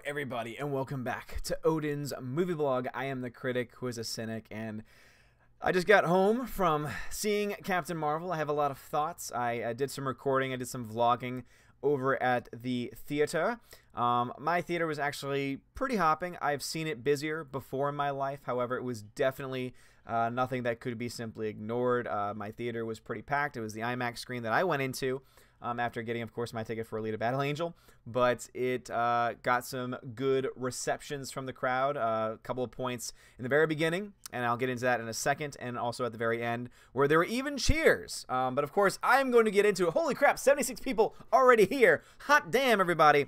everybody, and welcome back to Odin's movie blog. I am the critic who is a cynic, and I just got home from seeing Captain Marvel. I have a lot of thoughts. I did some recording, I did some vlogging over at the theater. My theater was actually pretty hopping. I've seen it busier before in my life. However, it was definitely nothing that could be simply ignored. My theater was pretty packed. It was the IMAX screen that I went into after getting, of course, my ticket for Alita Battle Angel. But it got some good receptions from the crowd. A couple of points in the very beginning, and I'll get into that in a second, and also at the very end, where there were even cheers. But, of course, I'm going to get into it. Holy crap, 76 people already here. Hot damn, everybody.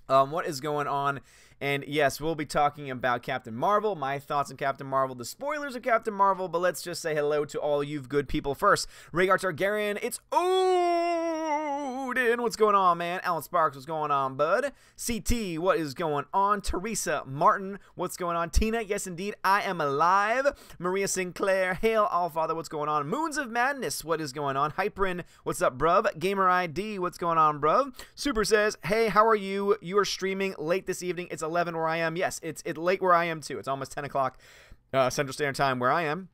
What is going on? And yes, we'll be talking about Captain Marvel, my thoughts on Captain Marvel, the spoilers of Captain Marvel, but let's just say hello to all you good people first. Rhaegar Targaryen, it's Odin, what's going on, man? Alan Sparks, what's going on, bud? CT, what is going on? Teresa Martin, what's going on? Tina, yes indeed, I am alive. Maria Sinclair, hail Allfather, what's going on? Moons of Madness, what is going on? Hyperin, what's up, bruv? Gamer ID, what's going on, bruv? Super says, hey, how are you? You are streaming late this evening. It's 11 where I am. Yes, it's late where I am too. It's almost 10 o'clock Central Standard Time where I am.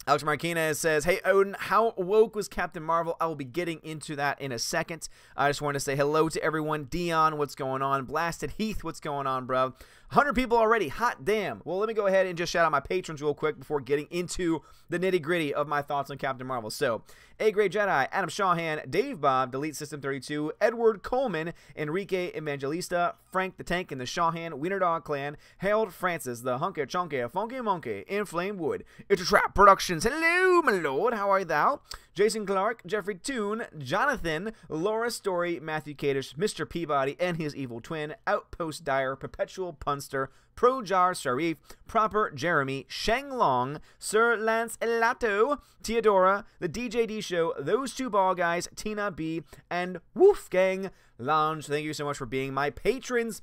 Alex Marquinez says, hey, Odin, how woke was Captain Marvel? I will be getting into that in a second. I just wanted to say hello to everyone. Dion, what's going on? Blasted Heath, what's going on, bro? 100 people already. Hot damn. Well, let me go ahead and just shout out my patrons real quick before getting into the nitty-gritty of my thoughts on Captain Marvel. So, A-Grade Jedi, Adam Shawhan, Dave Bob, Delete System 32, Edward Coleman, Enrique Evangelista, Frank the Tank in the Shawhan, Wiener Dog Clan, Harold Francis, the Hunky Chunky, Funky Monkey, Inflamed Wood, It's a Trap Productions. Hello, my lord. How are thou? Jason Clark, Jeffrey Toon, Jonathan, Laura Story, Matthew Kadish, Mr. Peabody and his evil twin, Outpost Dyer, Perpetual Punster, Projar Sharif, Proper Jeremy, Shang Long, Sir Lance Elato, Theodora, The DJD Show, Those Two Ball Guys, Tina B, and Wolfgang Lounge. Thank you so much for being my patrons.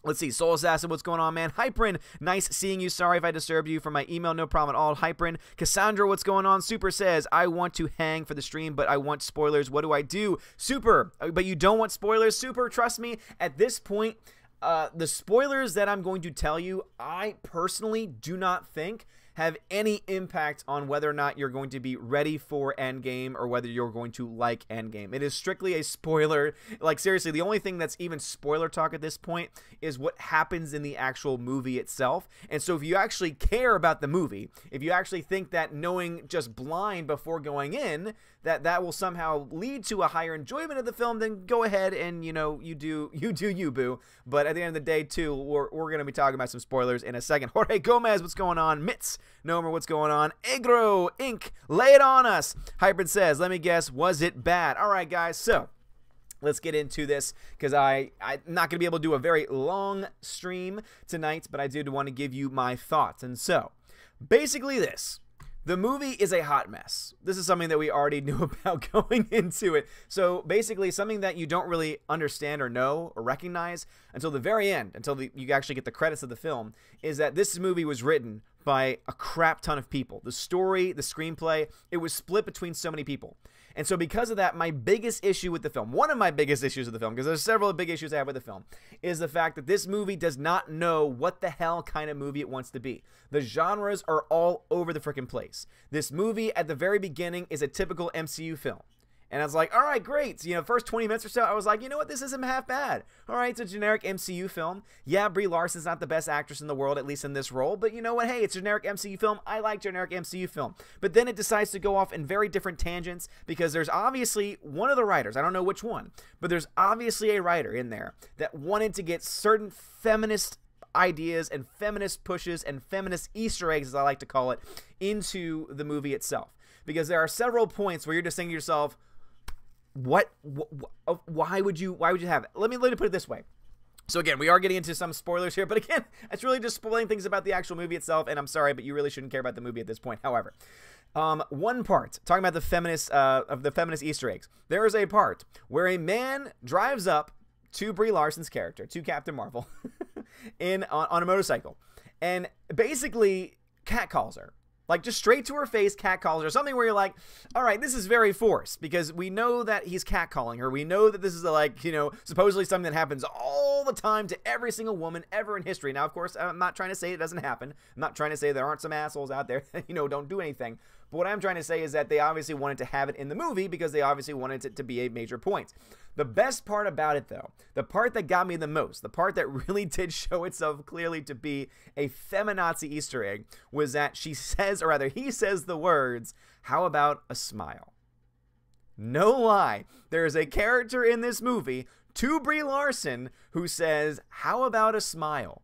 Let's see, Soul Assassin, what's going on, man? Hyperin, nice seeing you. Sorry if I disturbed you from my email, no problem at all. Hyperin, Cassandra, what's going on? Super says, I want to hang for the stream, but I want spoilers. What do I do? Super, but you don't want spoilers? Super, trust me, at this point, the spoilers that I'm going to tell you, I personally do not think have any impact on whether or not you're going to be ready for Endgame or whether you're going to like Endgame. It is strictly a spoiler. Like, seriously, the only thing that's even spoiler talk at this point is what happens in the actual movie itself. And so if you actually care about the movie, if you actually think that knowing just blind before going in, that will somehow lead to a higher enjoyment of the film, then go ahead and, you know, you do you, boo. But at the end of the day, too, we're going to be talking about some spoilers in a second. Jorge Gomez, what's going on? Mitz, Nomer, what's going on? Agro Inc., lay it on us. Hybrid says, let me guess, was it bad? All right, guys, so let's get into this, because I'm not going to be able to do a very long stream tonight, but I did want to give you my thoughts. And so, basically this. The movie is a hot mess. This is something that we already knew about going into it. So basically something that you don't really understand or know or recognize until the very end, until you actually get the credits of the film, is that this movie was written by a crap ton of people. The story, the screenplay, it was split between so many people. And so because of that, my biggest issue with the film, one of my biggest issues with the film, because there's several big issues I have with the film, is the fact that this movie does not know what the hell kind of movie it wants to be. The genres are all over the freaking place. This movie at the very beginning is a typical MCU film. And I was like, all right, great. You know, first 20 minutes or so, I was like, you know what? This isn't half bad. All right, it's a generic MCU film. Yeah, Brie Larson's not the best actress in the world, at least in this role. But you know what? Hey, it's a generic MCU film. I like generic MCU film. But then it decides to go off in very different tangents because there's obviously one of the writers, I don't know which one, but there's obviously a writer in there that wanted to get certain feminist ideas and feminist pushes and feminist Easter eggs, as I like to call it, into the movie itself. Because there are several points where you're just saying to yourself, why would you have it? Let me put it this way. So again, we are getting into some spoilers here, but again, it's really just spoiling things about the actual movie itself, and I'm sorry, but you really shouldn't care about the movie at this point. However, one part, talking about the feminist Easter eggs, there is a part where a man drives up to Brie Larson's character, to Captain Marvel, on a motorcycle, and basically catcalls her. Like, just straight to her face, catcalls her. Something where you're like, all right, this is very forced, because we know that he's catcalling her. We know that this is, like, you know, supposedly something that happens all the time to every single woman ever in history. Now, of course, I'm not trying to say it doesn't happen. I'm not trying to say there aren't some assholes out there that, you know, don't do anything. But what I'm trying to say is that they obviously wanted to have it in the movie because they obviously wanted it to be a major point. The best part about it, though, the part that got me the most, the part that really did show itself clearly to be a feminazi Easter egg, was that she says, or rather he says the words, "How about a smile?" No lie, there is a character in this movie, to Brie Larson, who says, "How about a smile?"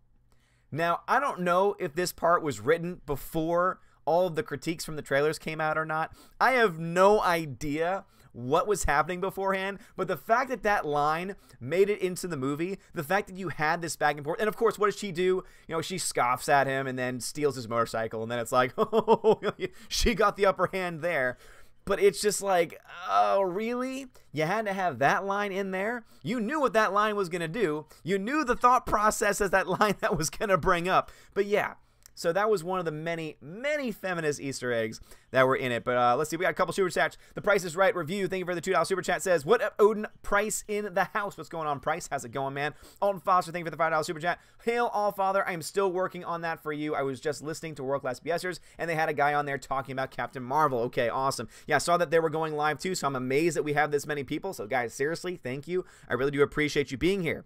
Now, I don't know if this part was written before all of the critiques from the trailers came out or not. I have no idea what was happening beforehand, but the fact that that line made it into the movie, the fact that you had this back and forth, and of course, what does she do? You know, she scoffs at him and then steals his motorcycle, and then it's like, oh, she got the upper hand there. But it's just like, oh, really? You had to have that line in there? You knew what that line was going to do. You knew the thought process as that line that was going to bring up. But yeah. So that was one of the many, many feminist Easter eggs that were in it. But let's see. We got a couple super chats. The Price is Right review. Thank you for the $2 super chat. Says, what up, Odin? Price in the house. What's going on, Price? How's it going, man? Alton Foster, thank you for the $5 super chat. Hail, Allfather. I am still working on that for you. I was just listening to World Class BSers, and they had a guy on there talking about Captain Marvel. Okay, awesome. Yeah, I saw that they were going live too, so I'm amazed that we have this many people. So, guys, seriously, thank you. I really do appreciate you being here.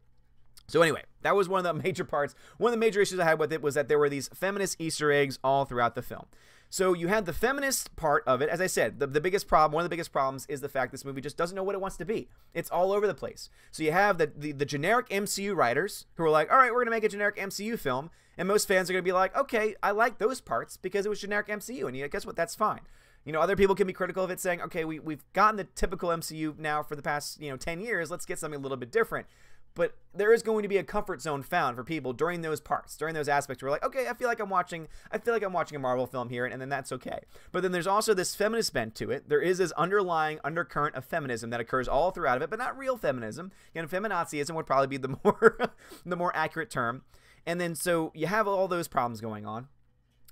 So anyway, that was one of the major parts. One of the major issues I had with it was that there were these feminist Easter eggs all throughout the film. So you had the feminist part of it. As I said, the biggest problem, one of the biggest problems is the fact this movie just doesn't know what it wants to be. It's all over the place. So you have the generic MCU writers who are like, all right, we're going to make a generic MCU film. And most fans are going to be like, okay, I like those parts because it was generic MCU. And guess what? That's fine. You know, other people can be critical of it, saying, okay, we've gotten the typical MCU now for the past, 10 years. Let's get something a little bit different. But there is going to be a comfort zone found for people during those parts, during those aspects where we're like, okay, I feel like I'm watching a Marvel film here, and then that's okay. But then there's also this feminist bent to it. There is this underlying undercurrent of feminism that occurs all throughout of it, but not real feminism. Again, feminazism would probably be the more accurate term. And then so you have all those problems going on.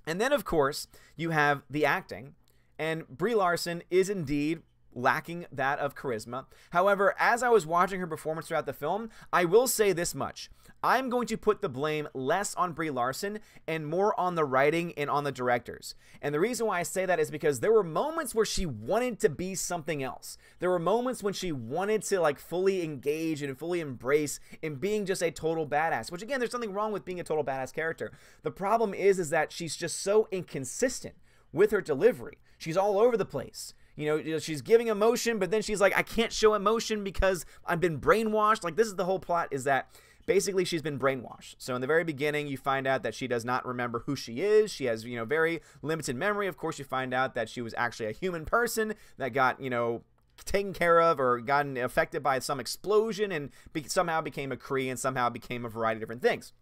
And then, of course, you have the acting. And Brie Larson is indeed lacking that of charisma. However, as I was watching her performance throughout the film, I will say this much. I'm going to put the blame less on Brie Larson and more on the writing and on the directors. And the reason why I say that is because there were moments where she wanted to be something else. There were moments when she wanted to like fully engage and fully embrace in being just a total badass, which again, there's nothing wrong with being a total badass character. The problem is that she's just so inconsistent with her delivery. She's all over the place. You know, she's giving emotion, but then she's like, I can't show emotion because I've been brainwashed. Like, this is the whole plot, is that basically she's been brainwashed. So in the very beginning, you find out that she does not remember who she is. She has, very limited memory. Of course, you find out that she was actually a human person that got, taken care of or gotten affected by some explosion and somehow became a Kree and somehow became a variety of different things.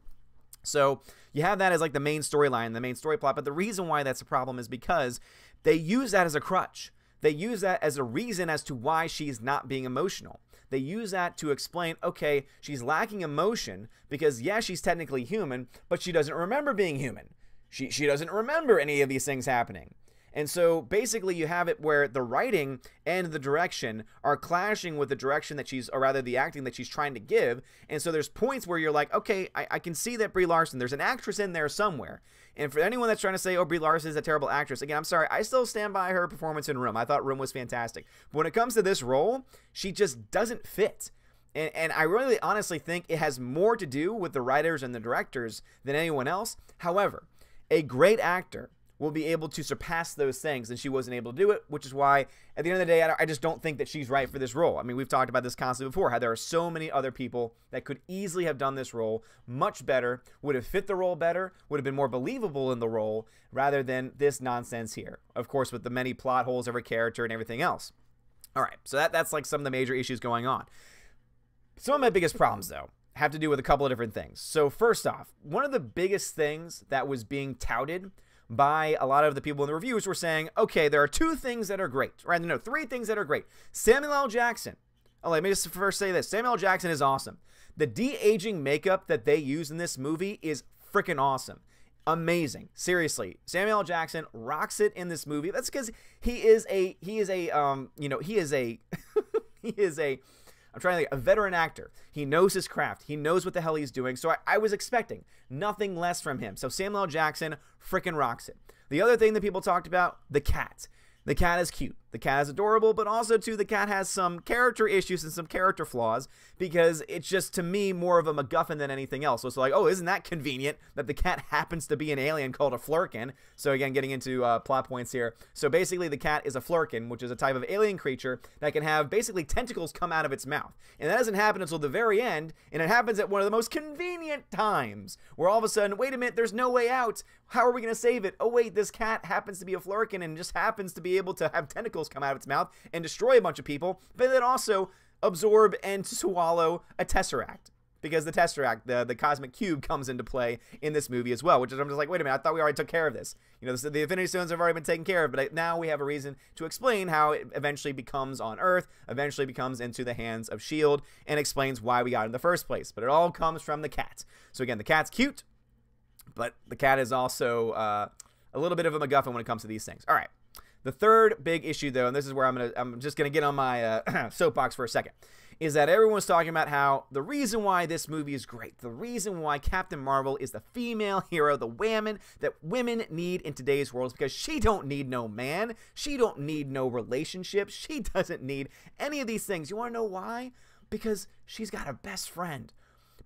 So you have that as like the main storyline, the main story plot. But the reason why that's a problem is because they use that as a crutch. They use that as a reason as to why she's not being emotional. They use that to explain, okay, she's lacking emotion because, yeah, she's technically human, but she doesn't remember being human. She doesn't remember any of these things happening. And so basically you have it where the writing and the direction are clashing with the direction that or rather the acting that she's trying to give. And so there's points where you're like, okay, I can see that Brie Larson, there's an actress in there somewhere. And for anyone that's trying to say, oh, Brie Larson is a terrible actress, again, I'm sorry, I still stand by her performance in Room. I thought Room was fantastic. But when it comes to this role, she just doesn't fit. And I really honestly think it has more to do with the writers and the directors than anyone else. However, a great actor will be able to surpass those things, and she wasn't able to do it, which is why, at the end of the day, I just don't think that she's right for this role. I mean, we've talked about this constantly before, how there are so many other people that could easily have done this role much better, would have fit the role better, would have been more believable in the role, rather than this nonsense here. Of course, with the many plot holes of her character and everything else. All right, so that's like some of the major issues going on. Some of my biggest problems, though, have to do with a couple of different things. So first off, one of the biggest things that was being touted by a lot of the people in the reviews were saying, okay, there are two things that are great, right? No, three things that are great. Samuel L. Jackson. Oh, let me just first say this. Samuel L. Jackson is awesome. The de-aging makeup that they use in this movie is freaking awesome. amazing. Seriously, Samuel L. Jackson rocks it in this movie. That's because he is a he is a I'm trying to think, a veteran actor. He knows his craft. He knows what the hell he's doing. So I was expecting nothing less from him. So Samuel L. Jackson freaking rocks it. The other thing that people talked about, the cat. The cat is cute. The cat is adorable, but also, too, the cat has some character issues and some character flaws because it's just, to me, more of a MacGuffin than anything else. So it's like, oh, isn't that convenient that the cat happens to be an alien called a flurkin? So, again, getting into plot points here. So, basically, the cat is a flurkin, which is a type of alien creature that can have, basically, tentacles come out of its mouth. And that doesn't happen until the very end, and it happens at one of the most convenient times, where all of a sudden, wait a minute, there's no way out. How are we going to save it? Oh, wait, this cat happens to be a flurkin and just happens to be able to have tentacles come out of its mouth and destroy a bunch of people, but then also absorb and swallow a tesseract. Because the tesseract, the cosmic cube, comes into play in this movie as well, which is, I'm just like, wait a minute, I thought we already took care of this. You know, the Infinity Stones have already been taken care of, but now we have a reason to explain how it eventually becomes on Earth, eventually becomes into the hands of S.H.I.E.L.D., and explains why we got it in the first place. But it all comes from the cat. So again, the cat's cute, but the cat is also a little bit of a MacGuffin when it comes to these things. All right. The third big issue, though, and this is where I'm just gonna get on my soapbox for a second, is that everyone's talking about how the reason why this movie is great, the reason why Captain Marvel is the female hero, the woman that women need in today's world, is because she don't need no man, she don't need no relationship, she doesn't need any of these things. You want to know why? Because she's got a best friend.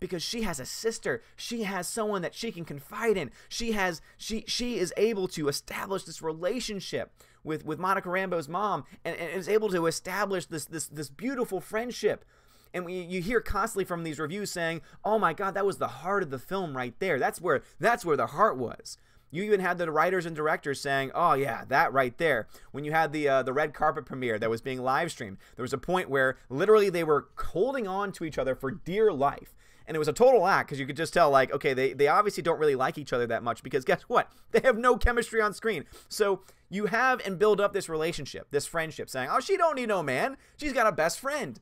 Because she has a sister, she has someone that she can confide in. She is able to establish this relationship with Monica Rambeau's mom, and is able to establish this beautiful friendship. And you hear constantly from these reviews saying, "Oh my God, that was the heart of the film right there. That's where the heart was." You even had the writers and directors saying, "Oh yeah, that right there." When you had the red carpet premiere that was being live streamed, there was a point where literally they were holding on to each other for dear life. And it was a total act because you could just tell, like, okay, they obviously don't really like each other that much because guess what? They have no chemistry on screen. So you have and build up this relationship, this friendship, saying, oh, she don't need no man. She's got a best friend.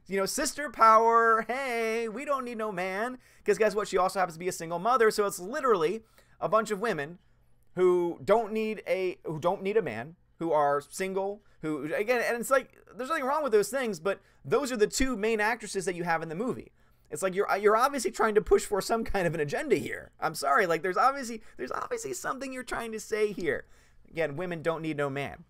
You know, sister power. Hey, we don't need no man. Because guess what? She also happens to be a single mother. So it's literally a bunch of women who don't need a man, who are single, who, again, and it's like, there's nothing wrong with those things, but those are the two main actresses that you have in the movie. It's like you're obviously trying to push for some kind of an agenda here. I'm sorry, like there's obviously something you're trying to say here. Again, women don't need no man.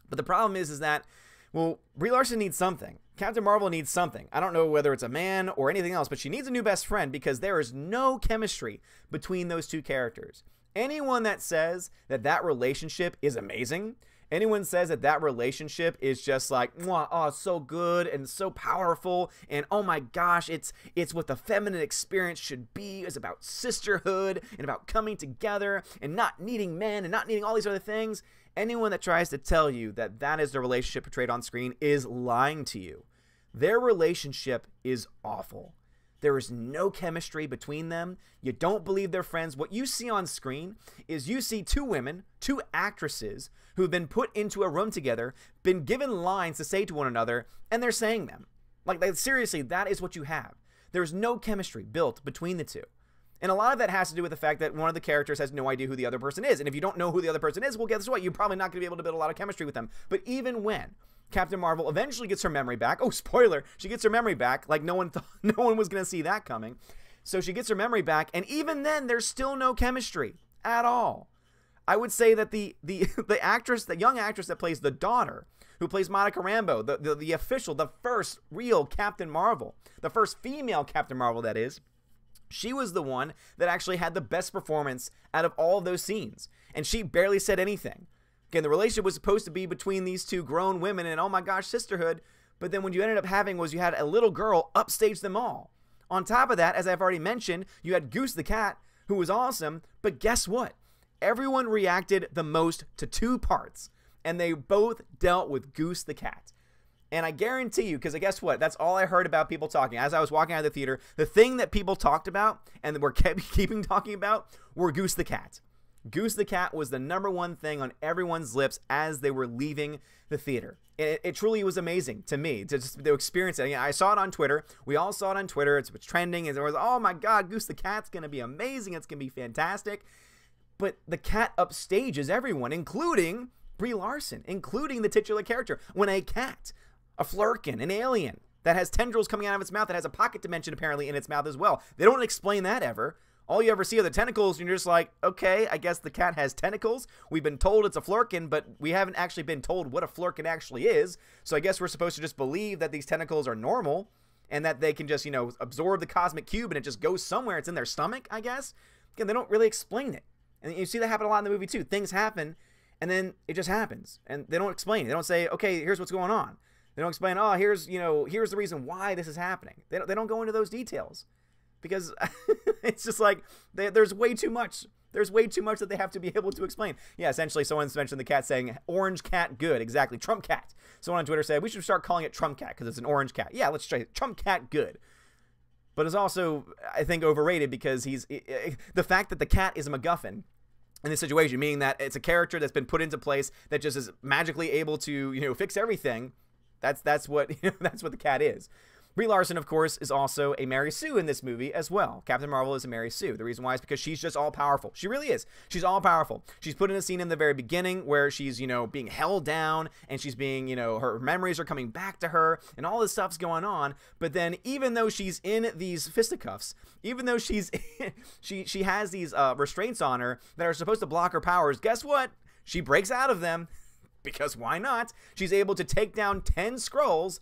But the problem is that, well, Brie Larson needs something. Captain Marvel needs something. I don't know whether it's a man or anything else, but she needs a new best friend because there is no chemistry between those two characters. Anyone that says that relationship is amazing, anyone says that relationship is just like, oh, so good and so powerful, and oh my gosh, it's what the feminine experience should be. It's about sisterhood and about coming together and not needing men and not needing all these other things. Anyone that tries to tell you that is the relationship portrayed on screen is lying to you. Their relationship is awful. There is no chemistry between them. You don't believe they're friends. What you see on screen is you see two women, two actresses, who've been put into a room together, been given lines to say to one another, and they're saying them. Like seriously, that is what you have. There's no chemistry built between the two. And a lot of that has to do with the fact that one of the characters has no idea who the other person is. And if you don't know who the other person is, well, guess what? You're probably not going to be able to build a lot of chemistry with them. But even when Captain Marvel eventually gets her memory back, oh, spoiler, she gets her memory back, like no one was going to see that coming. So she gets her memory back, and even then, there's still no chemistry at all. I would say that the actress, the young actress that plays the daughter, who plays Monica Rambeau, the official, the first real Captain Marvel, the first female Captain Marvel, that is, she was the one that actually had the best performance out of all of those scenes. And she barely said anything. Again, the relationship was supposed to be between these two grown women and, oh my gosh, sisterhood. But then what you ended up having was you had a little girl upstage them all. On top of that, as I've already mentioned, you had Goose the cat, who was awesome. But guess what? Everyone reacted the most to two parts. And they both dealt with Goose the cat. And I guarantee you, because guess what? That's all I heard about people talking. As I was walking out of the theater, the thing that people talked about and were keeping talking about were Goose the cat. Goose the cat was the #1 thing on everyone's lips as they were leaving the theater. It truly was amazing to me to experience it. I saw it on Twitter. We all saw it on Twitter. It's trending. And it was, oh my God, Goose the cat's going to be amazing. It's going to be fantastic. but the cat upstages everyone, including Brie Larson, including the titular character. When a cat, a flurkin, an alien that has tendrils coming out of its mouth, that has a pocket dimension apparently in its mouth as well. They don't explain that ever. All you ever see are the tentacles, and you're just like, okay, I guess the cat has tentacles. We've been told it's a flurkin, but we haven't actually been told what a flurkin actually is. So I guess we're supposed to just believe that these tentacles are normal and that they can just, you know, absorb the cosmic cube and it just goes somewhere. It's in their stomach, I guess. Again, they don't really explain it. And you see that happen a lot in the movie too. Things happen, and then it just happens. And they don't explain it. They don't say, okay, here's what's going on. They don't explain, oh, here's the reason why this is happening. They don't go into those details. Because it's just like, there's way too much. There's way too much that they have to be able to explain. Yeah, essentially, someone's mentioned the cat saying, orange cat good. Exactly, Trump cat. Someone on Twitter said, we should start calling it Trump cat because it's an orange cat. Yeah, let's try it. Trump cat good. But it's also, I think, overrated because the fact that the cat is a MacGuffin in this situation, meaning that it's a character that's been put into place that just is magically able to, you know, fix everything. That's what, you know, that's what the cat is. Brie Larson, of course, is also a Mary Sue in this movie as well. Captain Marvel is a Mary Sue. The reason why is because she's just all-powerful. She really is. She's all-powerful. She's put in a scene in the very beginning where she's, you know, being held down, and she's being, you know, her memories are coming back to her, and all this stuff's going on. But then, even though she's in these fisticuffs, even though she has these restraints on her that are supposed to block her powers, guess what? She breaks out of them, because why not? She's able to take down 10 Skrulls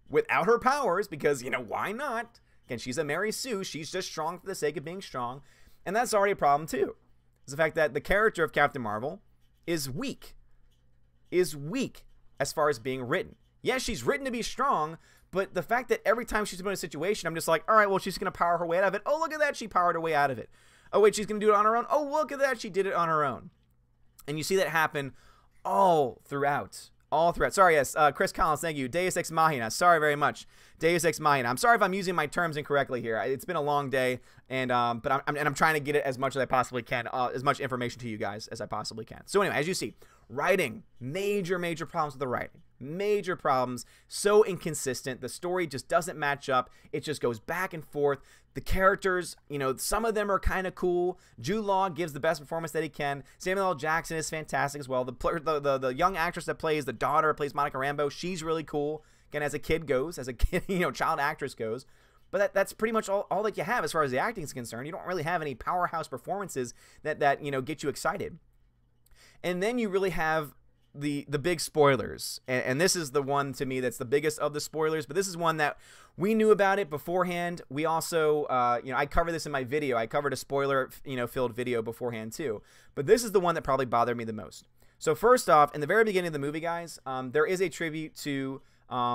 without her powers, because, you know, why not? Again, she's a Mary Sue. She's just strong for the sake of being strong. And that's already a problem, too. It's the fact that the character of Captain Marvel is weak. Is weak as far as being written. Yes, she's written to be strong, but the fact that every time she's put in a situation, I'm just like, all right, well, she's going to power her way out of it. Oh, look at that. She powered her way out of it. Oh, wait, she's going to do it on her own. Oh, look at that. She did it on her own. And you see that happen all throughout. All throughout. Sorry, yes, Chris Collins, thank you. Deus Ex Machina. Sorry very much. Deus Ex Machina. I'm sorry if I'm using my terms incorrectly here. It's been a long day, and but I'm trying to get it as much as I possibly can, as much information to you guys as I possibly can. So anyway, as you see, writing, major problems with the writing. Major problems. So inconsistent. The story just doesn't match up. It just goes back and forth. The characters, you know, some of them are kind of cool. Jude Law gives the best performance that he can. Samuel L. Jackson is fantastic as well. The young actress that plays the daughter, plays Monica Rambeau, she's really cool. Again, as a kid goes, as a kid, you know, child actress goes. But that's pretty much all that you have as far as the acting is concerned. You don't really have any powerhouse performances that you know, get you excited. And then you really have the big spoilers, and this is the one to me that's the biggest of the spoilers, but this is one that we knew about it beforehand. We also you know, I covered this in my video. I covered a spoiler, you know, filled video beforehand too, but this is the one that probably bothered me the most. So first off, in the very beginning of the movie, guys, there is a tribute to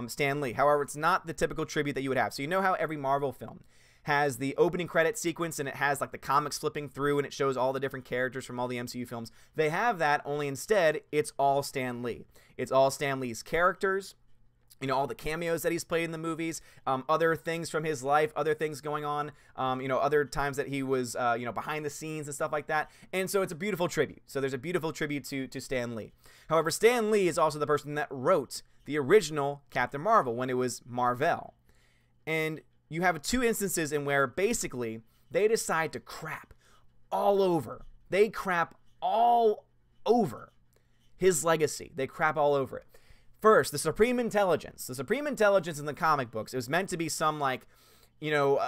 Stan Lee. However, it's not the typical tribute that you would have. So you know how every Marvel film has the opening credit sequence, and it has like the comics flipping through, and it shows all the different characters from all the MCU films. They have that, only instead it's all Stan Lee. It's all Stan Lee's characters, you know, all the cameos that he's played in the movies, other things from his life, other things going on, you know, other times that he was, you know, behind the scenes and stuff like that. And so it's a beautiful tribute. So there's a beautiful tribute to Stan Lee. However, Stan Lee is also the person that wrote the original Captain Marvel when it was Marvel. And you have two instances in where basically they decide to crap all over. They crap all over his legacy. They crap all over it. First, the Supreme Intelligence. The Supreme Intelligence in the comic books, it was meant to be some, like, you know,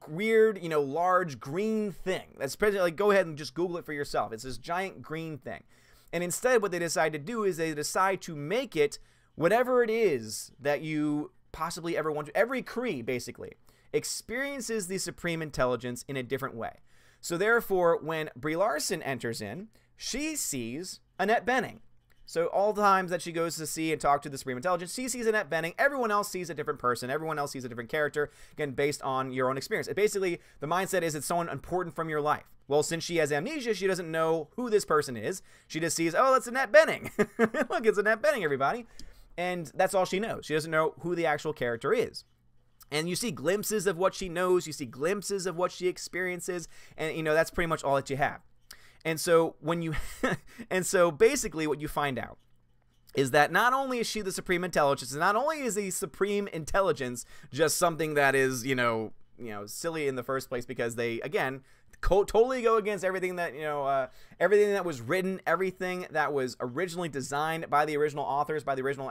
weird, you know, large green thing. That's pretty, like, go ahead and just Google it for yourself. It's this giant green thing. And instead, what they decide to do is they decide to make it whatever it is that you possibly ever want to. Every Kree, basically, experiences the Supreme Intelligence in a different way. So therefore, when Brie Larson enters in, she sees Annette Bening. So all the times that she goes to see and talk to the Supreme Intelligence, she sees Annette Bening. Everyone else sees a different person. Everyone else sees a different character, again, based on your own experience. Basically, the mindset is it's someone important from your life. Well, since she has amnesia, she doesn't know who this person is. She just sees, oh, that's Annette Bening. Look, it's Annette Bening, everybody. And that's all she knows. She doesn't know who the actual character is. And you see glimpses of what she knows. You see glimpses of what she experiences. And, you know, that's pretty much all that you have. And so when you, and so basically what you find out is that not only is she the Supreme Intelligence, and not only is the Supreme Intelligence just something that is, you know, silly in the first place because they, again, totally go against everything that, everything that was written, everything that was originally designed by the original authors, by the original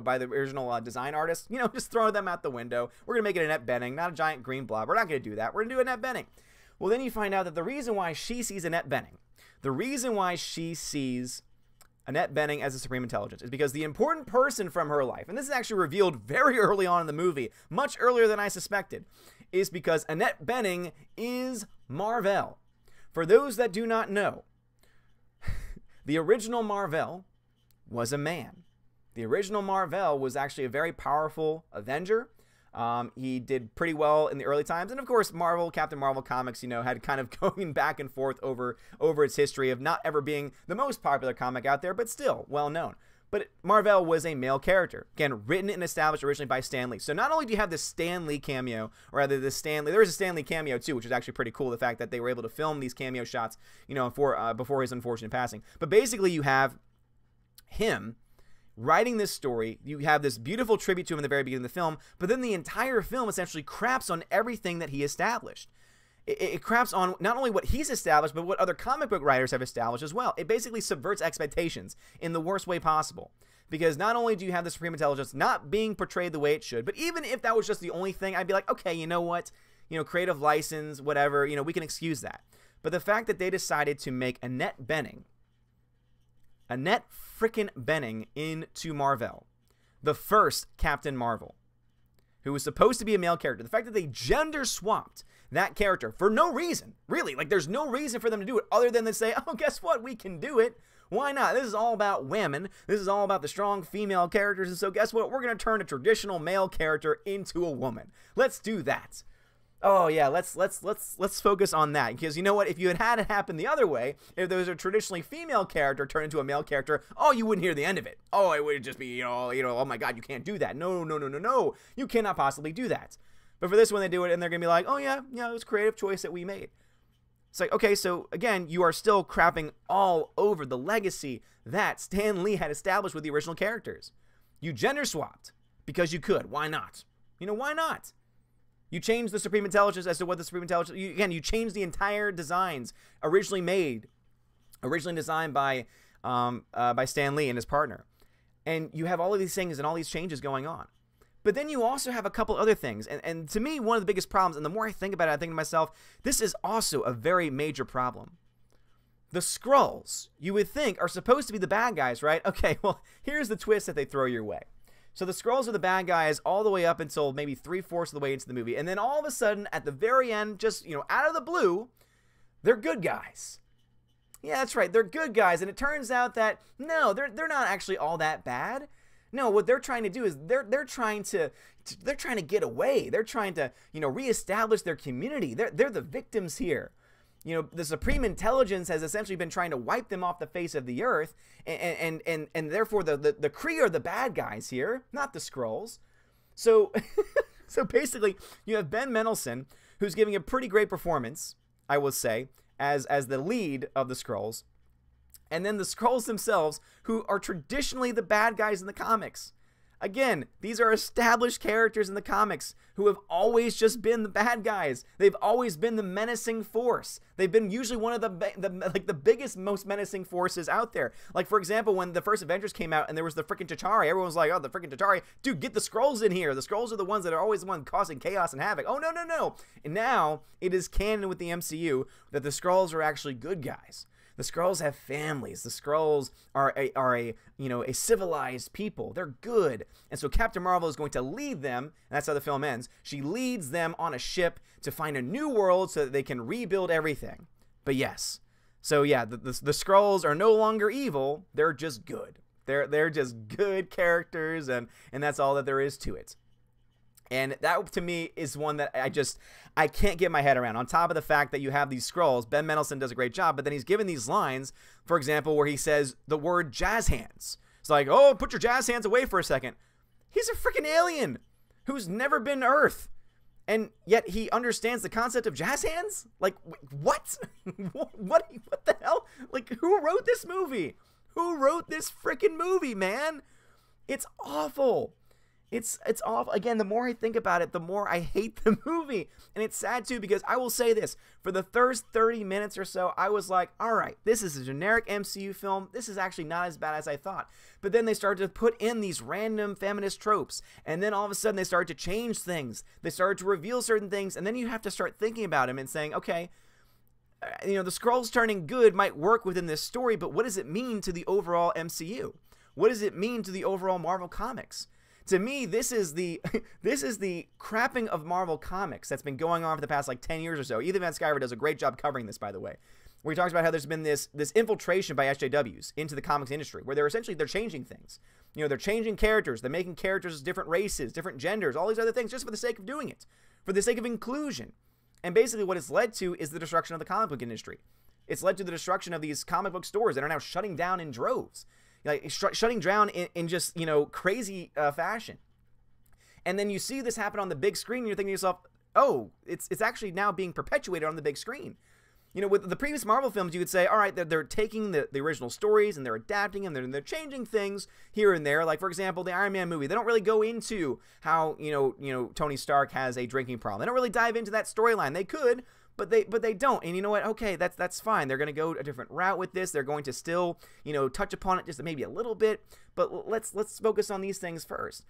by the original design artists. Just throw them out the window. We're going to make it Annette Bening, not a giant green blob. We're not going to do that. We're going to do Annette Bening. Well, then you find out that the reason why she sees Annette Bening, the reason why she sees Annette Bening as a Supreme Intelligence is because the important person from her life, and this is actually revealed very early on in the movie, much earlier than I suspected, is because Annette Bening is Mar-Vell. For those that do not know, the original Mar-Vell was a man. The original Mar-Vell was actually a very powerful Avenger. He did pretty well in the early times. And of course, Captain Marvel comics, had kind of going back and forth over its history of not ever being the most popular comic out there, but still well known. But Mar-Vell was a male character. Again, written and established originally by Stan Lee. So not only do you have this Stan Lee cameo, or rather there was a Stan Lee cameo too, which is actually pretty cool, the fact that they were able to film these cameo shots, before his unfortunate passing. But basically you have him writing this story. You have this beautiful tribute to him in the very beginning of the film, but then the entire film essentially craps on everything that he established. It craps on not only what he's established, but what other comic book writers have established as well. It basically subverts expectations in the worst way possible. Because not only do you have the Supreme Intelligence not being portrayed the way it should, but even if that was just the only thing, I'd be like, okay, you know what? Creative license, whatever, we can excuse that. But the fact that they decided to make Annette frickin' Bening into Mar-Vell, the first Captain Marvel, who was supposed to be a male character. The fact that they gender swapped that character for no reason, really, like there's no reason for them to do it other than to say, oh, guess what? We can do it. Why not? This is all about women. This is all about the strong female characters. And so guess what? We're going to turn a traditional male character into a woman. Let's do that. Oh yeah, let's focus on that, because you know what? If you had it happen the other way, if there was a traditionally female character turned into a male character, oh, you wouldn't hear the end of it. Oh, it would just be, oh my God, you can't do that. No, you cannot possibly do that. But for this one, they do it, and they're gonna be like, oh yeah, it was a creative choice that we made. It's like, okay, so again, you are still crapping all over the legacy that Stan Lee had established with the original characters. You gender swapped because you could. Why not? Why not? You changed the Supreme Intelligence as to what the Supreme Intelligence... You changed the entire designs originally designed by Stan Lee and his partner. And you have all of these things and all these changes going on. But then you also have a couple other things. And to me, one of the biggest problems, and the more I think about it, I think to myself, this is also a very major problem. The Skrulls, you would think, are supposed to be the bad guys, right? Okay, well, here's the twist that they throw your way. So the Skrulls are the bad guys all the way up until maybe 3/4 of the way into the movie. And then all of a sudden, at the very end, just, out of the blue, they're good guys. Yeah, that's right. They're good guys. And it turns out that, no, they're not actually all that bad. No, what they're trying to do is they're trying to get away. They're trying to, reestablish their community. They're the victims here. The Supreme Intelligence has essentially been trying to wipe them off the face of the earth, and therefore the Kree are the bad guys here, not the Skrulls. So, so basically, you have Ben Mendelsohn, who's giving a pretty great performance, I will say, as the lead of the Skrulls, and then the Skrulls themselves, who are traditionally the bad guys in the comics. Again, these are established characters in the comics who have always just been the bad guys. They've always been the menacing force. They've been usually one of the biggest, most menacing forces out there. Like, for example, when the first Avengers came out and there was the freaking Chitauri, everyone was like, oh, the freaking Chitauri. Dude, get the Skrulls in here. The Skrulls are the ones that are always the ones causing chaos and havoc. Oh, no. And now it is canon with the MCU that the Skrulls are actually good guys. The Skrulls have families. The Skrulls are a civilized people. They're good. And so Captain Marvel is going to lead them, and that's how the film ends. She leads them on a ship to find a new world so that they can rebuild everything. But yes. So yeah, the Skrulls are no longer evil. They're just good. They're just good characters, and that's all that there is to it. And that, to me, is one that I can't get my head around. On top of the fact that you have these Skrulls, Ben Mendelsohn does a great job, but then he's given these lines, for example, where he says the word jazz hands. It's like, oh, put your jazz hands away for a second. He's a freaking alien who's never been to Earth. And yet he understands the concept of jazz hands? Like, what? what the hell? Like, who wrote this movie? Who wrote this freaking movie, man? It's awful. It's awful. Again, the more I think about it, the more I hate the movie. And it's sad too, because I will say this, for the first 30 minutes or so, I was like, all right, this is a generic MCU film. This is actually not as bad as I thought. But then they started to put in these random feminist tropes. And then all of a sudden they started to change things. They started to reveal certain things. And then you have to start thinking about them and saying, okay, the Skrulls turning good might work within this story, but what does it mean to the overall MCU? What does it mean to the overall Marvel Comics? To me, this is the crapping of Marvel Comics that's been going on for the past like 10 years or so. Ethan Van Sciver does a great job covering this, by the way, where he talks about how there's been this infiltration by SJWs into the comics industry, where they're changing things. They're changing characters, they're making characters as different races, different genders, all these other things, just for the sake of doing it, for the sake of inclusion. And basically what it's led to is the destruction of the comic book industry. It's led to the destruction of these comic book stores that are now shutting down in droves. Like shutting down in just, crazy fashion. And then you see this happen on the big screen and you're thinking to yourself, oh, it's actually now being perpetuated on the big screen. With the previous Marvel films, you could say, all right, they're taking the original stories and they're adapting them, they're changing things here and there. Like, for example, the Iron Man movie, they don't really go into how, Tony Stark has a drinking problem. They don't really dive into that storyline. They could, but they don't. And you know what? Okay, that's fine. They're going to go a different route with this. They're going to still, touch upon it just maybe a little bit, but let's focus on these things first.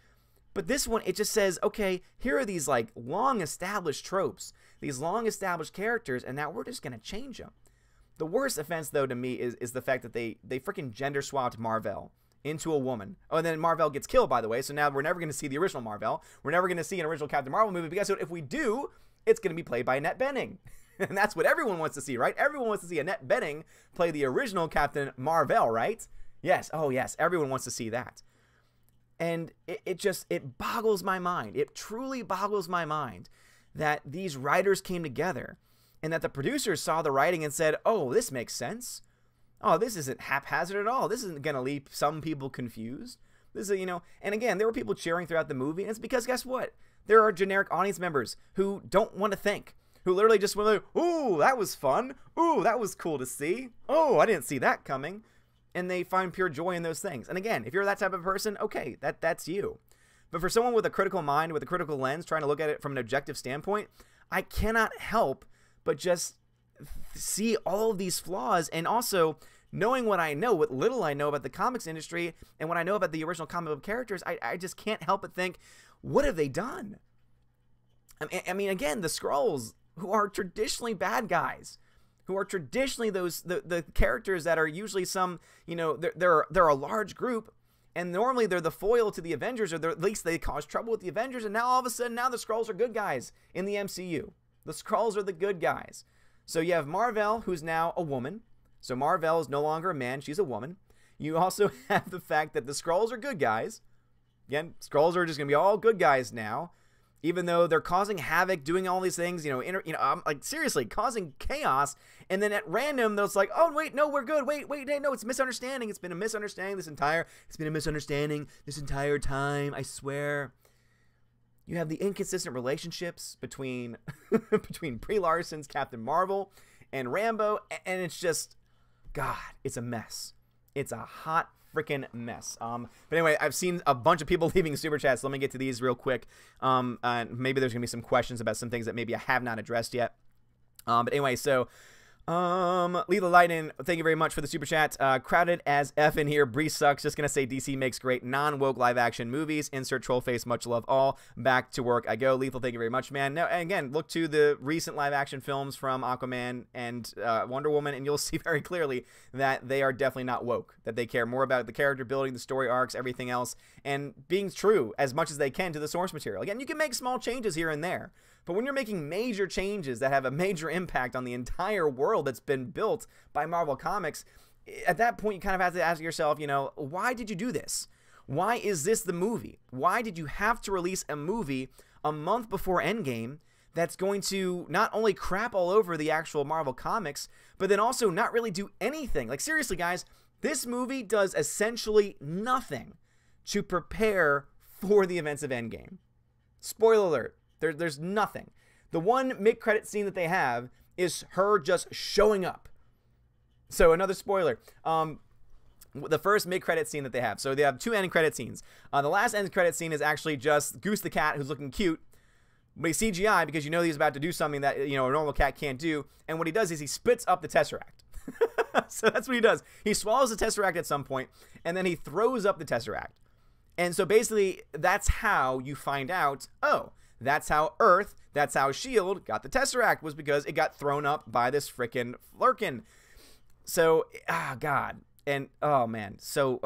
But this one, it just says, okay, here are these like long established tropes, these long established characters, and now we're just going to change them. The worst offense, though, to me is the fact that they freaking gender swapped Mar-Vell into a woman. Oh, and then Mar-Vell gets killed, by the way, so now we're never going to see the original Mar-Vell. We're never going to see an original Captain Marvel movie, because if we do, it's going to be played by Annette Bening. And that's what everyone wants to see, right? Everyone wants to see Annette Bening play the original Captain Mar-Vell, right? Yes, oh yes, everyone wants to see that. And it boggles my mind. It truly boggles my mind that these writers came together and that the producers saw the writing and said, oh, this makes sense. Oh, this isn't haphazard at all. This isn't going to leave some people confused. This is, and again, there were people cheering throughout the movie. And it's because, guess what? There are generic audience members who don't want to think, who literally just went like, ooh, that was fun. Ooh, that was cool to see. Oh, I didn't see that coming. And they find pure joy in those things. And again, if you're that type of person, okay, that's you. But for someone with a critical mind, with a critical lens, trying to look at it from an objective standpoint, I cannot help but just see all of these flaws. And also, knowing what I know, what little I know about the comics industry and what I know about the original comic book characters, I just can't help but think, what have they done? I mean, again, the Skrulls, who are traditionally bad guys, who are traditionally the characters that are usually some, they're a large group, and normally they're the foil to the Avengers, or at least they cause trouble with the Avengers, and now all of a sudden, now the Skrulls are good guys in the MCU. The Skrulls are the good guys. So you have Mar-Vell, who's now a woman. So Mar-Vell is no longer a man, she's a woman. You also have the fact that the Skrulls are good guys. Again, Skrulls are just going to be all good guys now. Even though they're causing havoc, doing all these things, like seriously, causing chaos, and then at random, they're like, oh, wait, no, we're good, wait, no, it's a misunderstanding, it's been a misunderstanding this entire time, I swear. You have the inconsistent relationships between, Brie Larson's Captain Marvel and Rambo, and it's just, God, it's a mess. It's a hot freaking mess. But anyway, I've seen a bunch of people leaving super chats. So let me get to these real quick. Maybe there's gonna be some questions about some things that maybe I have not addressed yet. But anyway, so Lethal Lightning, thank you very much for the super chat. Crowded as F in here. Bree sucks. Just gonna say DC makes great non-woke live action movies. Insert troll face. Much love all. Back to work I go. Lethal, thank you very much, man. Now, and again, look to the recent live action films from Aquaman and Wonder Woman, and you'll see very clearly that they are definitely not woke. That they care more about the character building, the story arcs, everything else, and being true as much as they can to the source material. Again, you can make small changes here and there. But when you're making major changes that have a major impact on the entire world that's been built by Marvel Comics, at that point you kind of have to ask yourself, why did you do this? Why is this the movie? Why did you have to release a movie a month before Endgame that's going to not only crap all over the actual Marvel Comics, but then also not really do anything? Like, seriously, guys, this movie does essentially nothing to prepare for the events of Endgame. Spoiler alert. There's nothing. The one mid-credit scene that they have is her just showing up. So another spoiler. the first mid-credit scene that they have. So they have 2 end credit scenes. The last end credit scene is actually just Goose the cat, who's looking cute, but he's CGI because you know he's about to do something that, a normal cat can't do. And what he does is he spits up the Tesseract. So that's what he does. He swallows the Tesseract at some point, and then he throws up the Tesseract. And so basically, that's how you find out, oh, that's how Earth, that's how S.H.I.E.L.D. got the Tesseract, was because it got thrown up by this frickin' Flurkin. So, God. And, oh, man. So,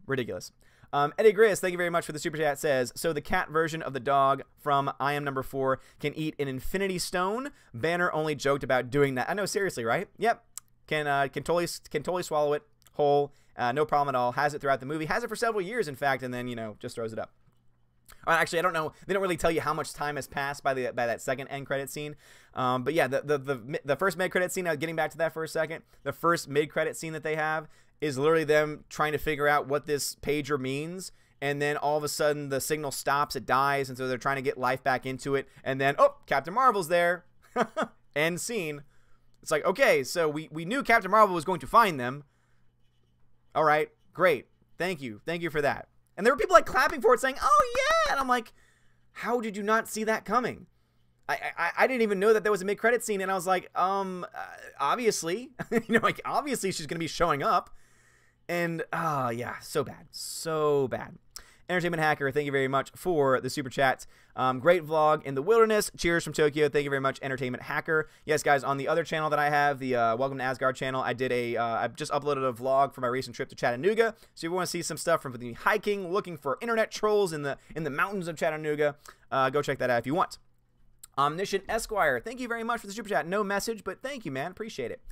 ridiculous. Eddie Gris, thank you very much for the super chat, says, so the cat version of the dog from I Am Number 4 can eat an infinity stone? Banner only joked about doing that. I know, seriously, right? Yep. Can totally swallow it whole. No problem at all. Has it throughout the movie. Has it for several years, in fact, and then, just throws it up. Actually, I don't know. They don't really tell you how much time has passed by that second end credit scene. But yeah, the first mid credit scene. Getting back to that for a second, the first mid credit scene that they have is literally them trying to figure out what this pager means, and then all of a sudden the signal stops, it dies, and so they're trying to get life back into it, and then Captain Marvel's there. End scene. It's like, okay, so we knew Captain Marvel was going to find them. All right, great, thank you for that. And there were people like clapping for it, saying, oh yeah, and I'm like, how did you not see that coming? I didn't even know that there was a mid-credit scene, and I was like, obviously, obviously she's gonna be showing up. And yeah, so bad. Entertainment Hacker, thank you very much for the super chat. Great vlog in the wilderness. Cheers from Tokyo. Thank you very much, Entertainment Hacker. Yes, guys, on the other channel that I have, the Welcome to Asgard channel, I did I just uploaded a vlog for my recent trip to Chattanooga. So if you want to see some stuff from the hiking, looking for internet trolls in the mountains of Chattanooga, go check that out if you want. Omniscient Esquire, thank you very much for the super chat. No message, but thank you, man. Appreciate it.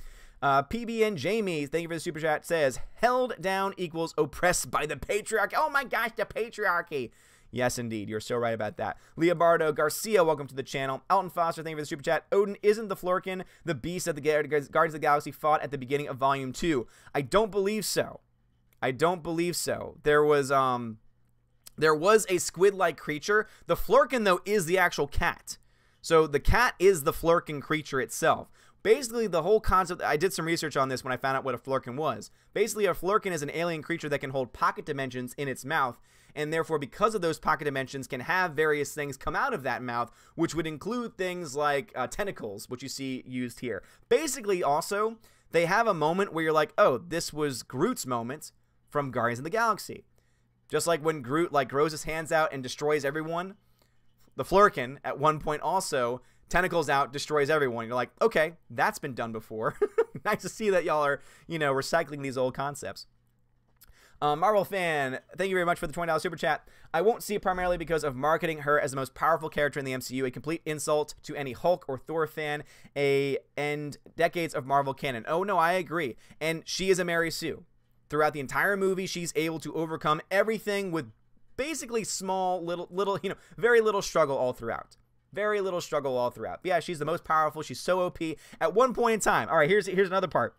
PBN Jamie, thank you for the super chat, says, held down equals oppressed by the patriarchy. Oh my gosh, the patriarchy. Yes, indeed. You're so right about that. Leobardo Garcia, welcome to the channel. Alton Foster, thank you for the super chat. Odin isn't the Flurkin, the beast that the Guardians of the Galaxy fought at the beginning of Volume 2. I don't believe so. There was a squid-like creature. The Flurkin, though, is the actual cat. So the cat is the Flurkin creature itself. Basically, the whole concept, I did some research on this when I found out what a Flurkin was. Basically, a Flurkin is an alien creature that can hold pocket dimensions in its mouth, and therefore, because of those pocket dimensions, can have various things come out of that mouth, which would include things like tentacles, which you see used here. Basically, also, they have a moment where you're like, oh, this was Groot's moment from Guardians of the Galaxy. Just like when Groot, grows his hands out and destroys everyone, the Flurkin, at one point also, tentacles out, destroys everyone. You're like, okay, that's been done before. Nice to see that y'all are, recycling these old concepts. Marvel fan, thank you very much for the $20 super chat. I won't see it primarily because of marketing her as the most powerful character in the MCU, a complete insult to any Hulk or Thor fan, and decades of Marvel canon. Oh, no, I agree. And she is a Mary Sue. Throughout the entire movie, she's able to overcome everything with basically small, little, very little struggle all throughout. Very little struggle all throughout. But yeah, she's the most powerful. She's so OP. At one point in time, all right, here's another part.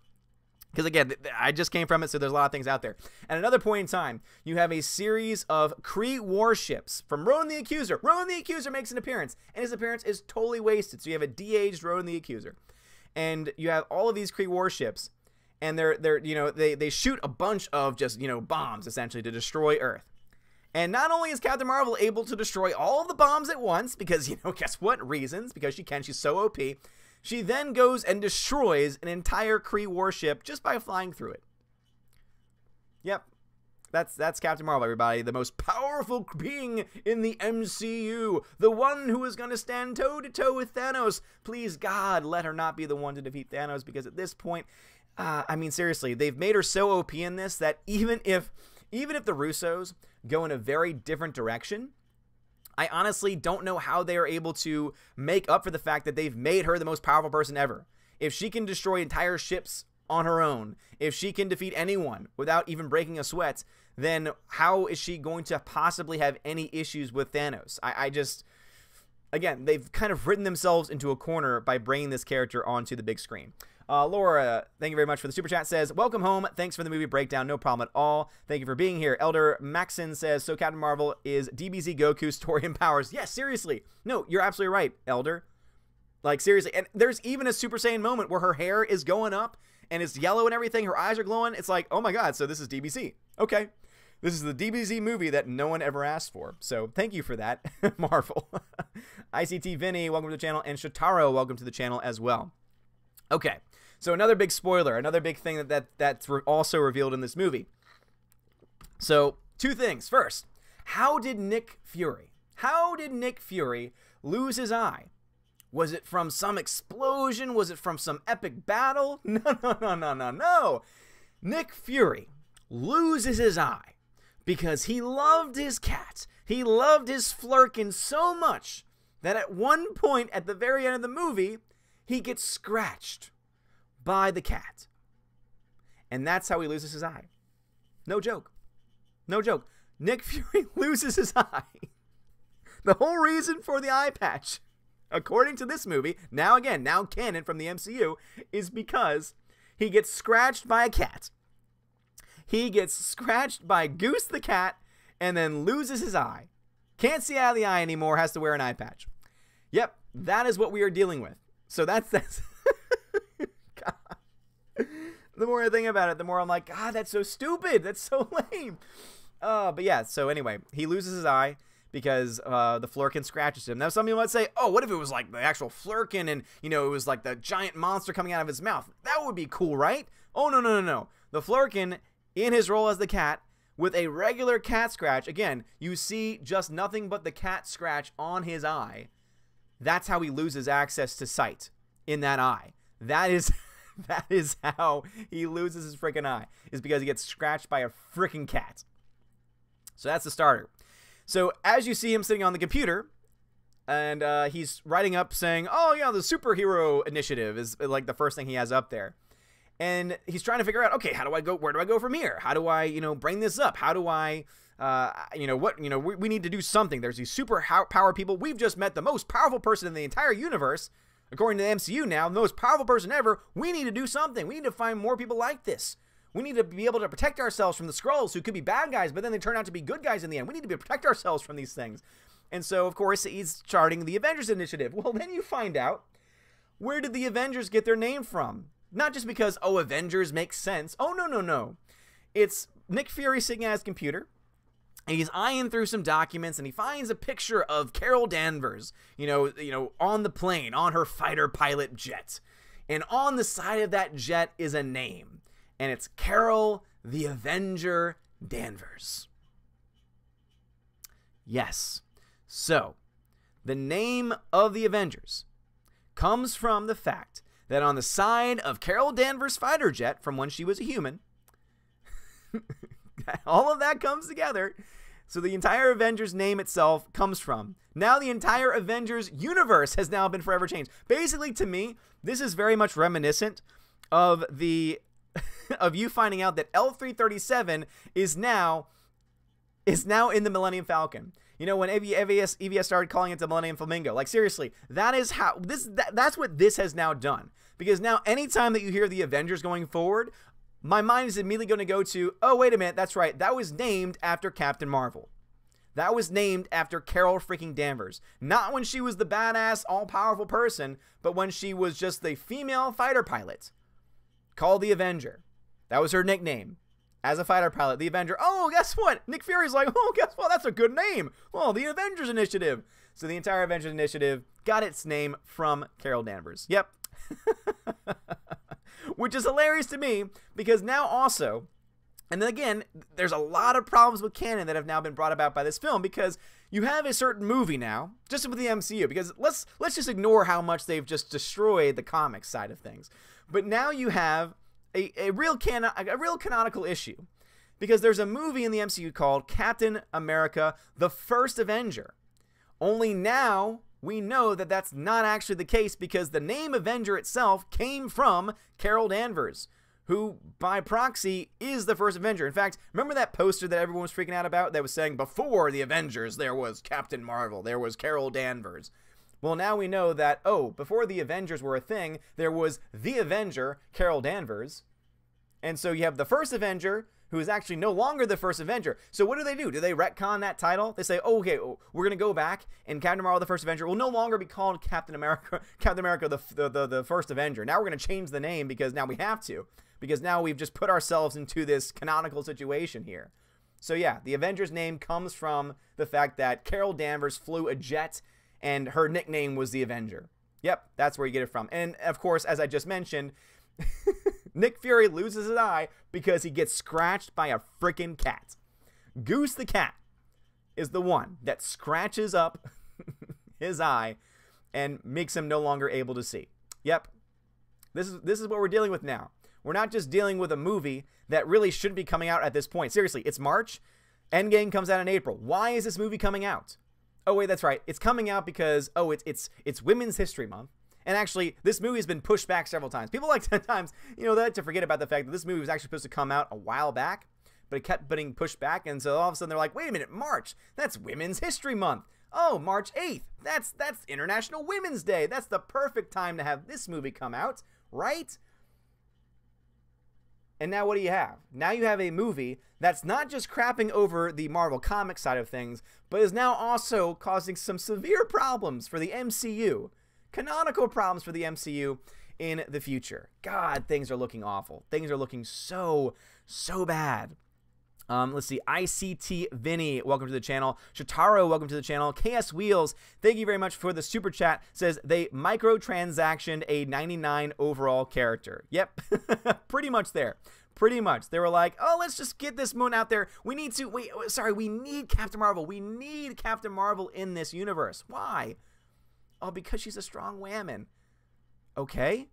Because again, I just came from it, so there's a lot of things out there. At another point in time, you have a series of Kree warships from Rowan the Accuser. Rowan the Accuser makes an appearance, and his appearance is totally wasted. So you have a de-aged Rowan the Accuser, and you have all of these Kree warships, and they shoot a bunch of just bombs essentially to destroy Earth. And not only is Captain Marvel able to destroy all of the bombs at once, because, guess what reasons? Because she can, she's so OP. She then goes and destroys an entire Kree warship just by flying through it. Yep. That's Captain Marvel, everybody. The most powerful being in the MCU. The one who is going to stand toe-to-toe with Thanos. Please, God, let her not be the one to defeat Thanos, because at this point, I mean, seriously, they've made her so OP in this that even if the Russos go in a very different direction, I honestly don't know how they are able to make up for the fact that they've made her the most powerful person ever. If she can destroy entire ships on her own, if she can defeat anyone without even breaking a sweat, then how is she going to possibly have any issues with Thanos? I just, again, they've kind of written themselves into a corner by bringing this character onto the big screen. Laura, thank you very much for the super chat, says, welcome home. Thanks for the movie breakdown. No problem at all. Thank you for being here. Elder Maxon says, so Captain Marvel is DBZ Goku's Torian powers. Yes, seriously. No, you're absolutely right, Elder. Like, seriously. And there's even a Super Saiyan moment where her hair is going up and it's yellow and everything. Her eyes are glowing. It's like, oh my god, so this is DBZ. Okay. This is the DBZ movie that no one ever asked for. So thank you for that, Marvel. ICT Vinny, welcome to the channel. And Shotaro, welcome to the channel as well. Okay. So another big spoiler, another big thing that's also revealed in this movie. So two things. First, how did Nick Fury lose his eye? Was it from some explosion? Was it from some epic battle? No. Nick Fury loses his eye because he loved his cat. He loved his Flurkin so much that at one point at the very end of the movie, he gets scratched by the cat. And that's how he loses his eye. No joke. No joke. Nick Fury loses his eye. The whole reason for the eye patch, according to this movie, now canon from the MCU, is because he gets scratched by a cat. He gets scratched by Goose the cat and then loses his eye. Can't see out of the eye anymore, has to wear an eye patch. Yep, that is what we are dealing with. So that's God. The more I think about it, the more I'm like, God, that's so stupid. That's so lame. But yeah, so anyway, he loses his eye because the Flurkin scratches him. Now some people might say, oh, what if it was like the actual Flurkin and, you know, it was like the giant monster coming out of his mouth? That would be cool, right? Oh, no. The Flurkin, in his role as the cat, with a regular cat scratch, again, you see just nothing but the cat scratch on his eye. That's how he loses access to sight in that eye. That is how he loses his freaking eye, is because he gets scratched by a freaking cat. So that's the starter. So as you see him sitting on the computer, and he's writing up saying, oh yeah, the superhero initiative is like the first thing he has up there. And he's trying to figure out, okay, how do I go? Where do I go from here? How do I, you know, bring this up? How do I, we need to do something. There's these super power people. We've just met the most powerful person in the entire universe. According to the MCU now, the most powerful person ever. We need to do something. We need to find more people like this. We need to be able to protect ourselves from the Skrulls, who could be bad guys, but then they turn out to be good guys in the end. We need to protect ourselves from these things. And so, of course, he's charting the Avengers Initiative. Well, then you find out, where did the Avengers get their name from? Not just because, oh, Avengers makes sense. Oh, no. It's Nick Fury sitting at his computer, and he's eyeing through some documents, and he finds a picture of Carol Danvers, you know, on the plane, on her fighter pilot jet. And on the side of that jet is a name, and it's Carol the Avenger Danvers. Yes. So, the name of the Avengers comes from the fact that on the side of Carol Danvers' fighter jet, from when she was a human, all of that comes together. So the entire Avengers name itself comes from. Now the entire Avengers universe has now been forever changed. Basically, to me, this is very much reminiscent of the of you finding out that L337 is now in the Millennium Falcon. You know, when EVS started calling it the Millennium Flamingo. Like, seriously, that is how that's what this has now done. Because now anytime that you hear the Avengers going forward, my mind is immediately going to go to, oh, wait a minute, that's right, that was named after Captain Marvel. That was named after Carol freaking Danvers. Not when she was the badass, all-powerful person, but when she was just the female fighter pilot called the Avenger. That was her nickname. As a fighter pilot, the Avenger. Oh, guess what? Nick Fury's like, oh, guess what? That's a good name. Well, the Avengers Initiative. So the entire Avengers Initiative got its name from Carol Danvers. Yep. Which is hilarious to me, because now also, and then again, there's a lot of problems with canon that have now been brought about by this film, because you have a certain movie now, just with the MCU, because let's just ignore how much they've just destroyed the comics side of things. But now you have a real canonical issue, because there's a movie in the MCU called Captain America: The First Avenger. Only now we know that that's not actually the case, because the name Avenger itself came from Carol Danvers, who by proxy is the first Avenger. In fact, remember that poster that everyone was freaking out about that was saying before the Avengers there was Captain Marvel, there was Carol Danvers. Well, now we know that, oh, before the Avengers were a thing, there was the Avenger, Carol Danvers. And so you have the first Avenger, who is actually no longer the first Avenger. So what do? Do they retcon that title? They say, oh, okay, we're going to go back, and Captain Marvel, the first Avenger, will no longer be called Captain America, the first Avenger. Now we're going to change the name because now we have to. Because now we've just put ourselves into this canonical situation here. So yeah, the Avengers name comes from the fact that Carol Danvers flew a jet, and her nickname was the Avenger. Yep, that's where you get it from. And of course, as I just mentioned, Nick Fury loses his eye because he gets scratched by a freaking cat. Goose the cat is the one that scratches up his eye and makes him no longer able to see. Yep, this is what we're dealing with now. We're not just dealing with a movie that really shouldn't be coming out at this point. Seriously, it's March. Endgame comes out in April. Why is this movie coming out? Oh, wait, that's right. It's coming out because, oh, it's Women's History Month. And actually, this movie has been pushed back several times. People like sometimes, they like to forget about the fact that this movie was actually supposed to come out a while back, but it kept getting pushed back. And so all of a sudden they're like, wait a minute, March, that's Women's History Month. Oh, March 8th, that's International Women's Day. That's the perfect time to have this movie come out, right? And now what do you have? Now you have a movie that's not just crapping over the Marvel Comics side of things, but is now also causing some severe problems for the MCU. Canonical problems for the MCU in the future. God, things are looking awful. Things are looking so bad. Let's see. ICT Vinny, welcome to the channel. Shotaro, welcome to the channel. KS Wheels, thank you very much for the super chat. Says they microtransactioned a 99 overall character. Yep, pretty much there. Pretty much. They were like, oh, let's just get this moon out there. We need Captain Marvel. We need Captain Marvel in this universe. Why? Oh, because she's a strong woman. Okay.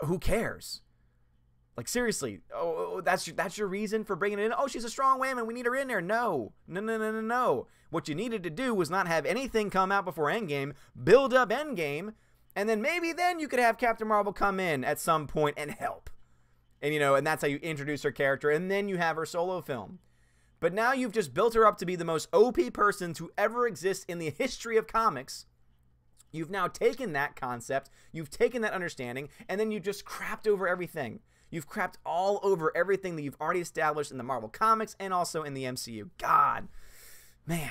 Who cares? Like, seriously, oh, that's your reason for bringing it in? Oh, she's a strong woman. We need her in there. No. What you needed to do was not have anything come out before Endgame, build up Endgame, and then maybe then you could have Captain Marvel come in at some point and help. And, and that's how you introduce her character, and then you have her solo film. But now you've just built her up to be the most OP person to ever exist in the history of comics. You've now taken that concept, you've taken that understanding, and then you just crapped over everything. You've crapped all over everything that you've already established in the Marvel Comics and also in the MCU. God, man.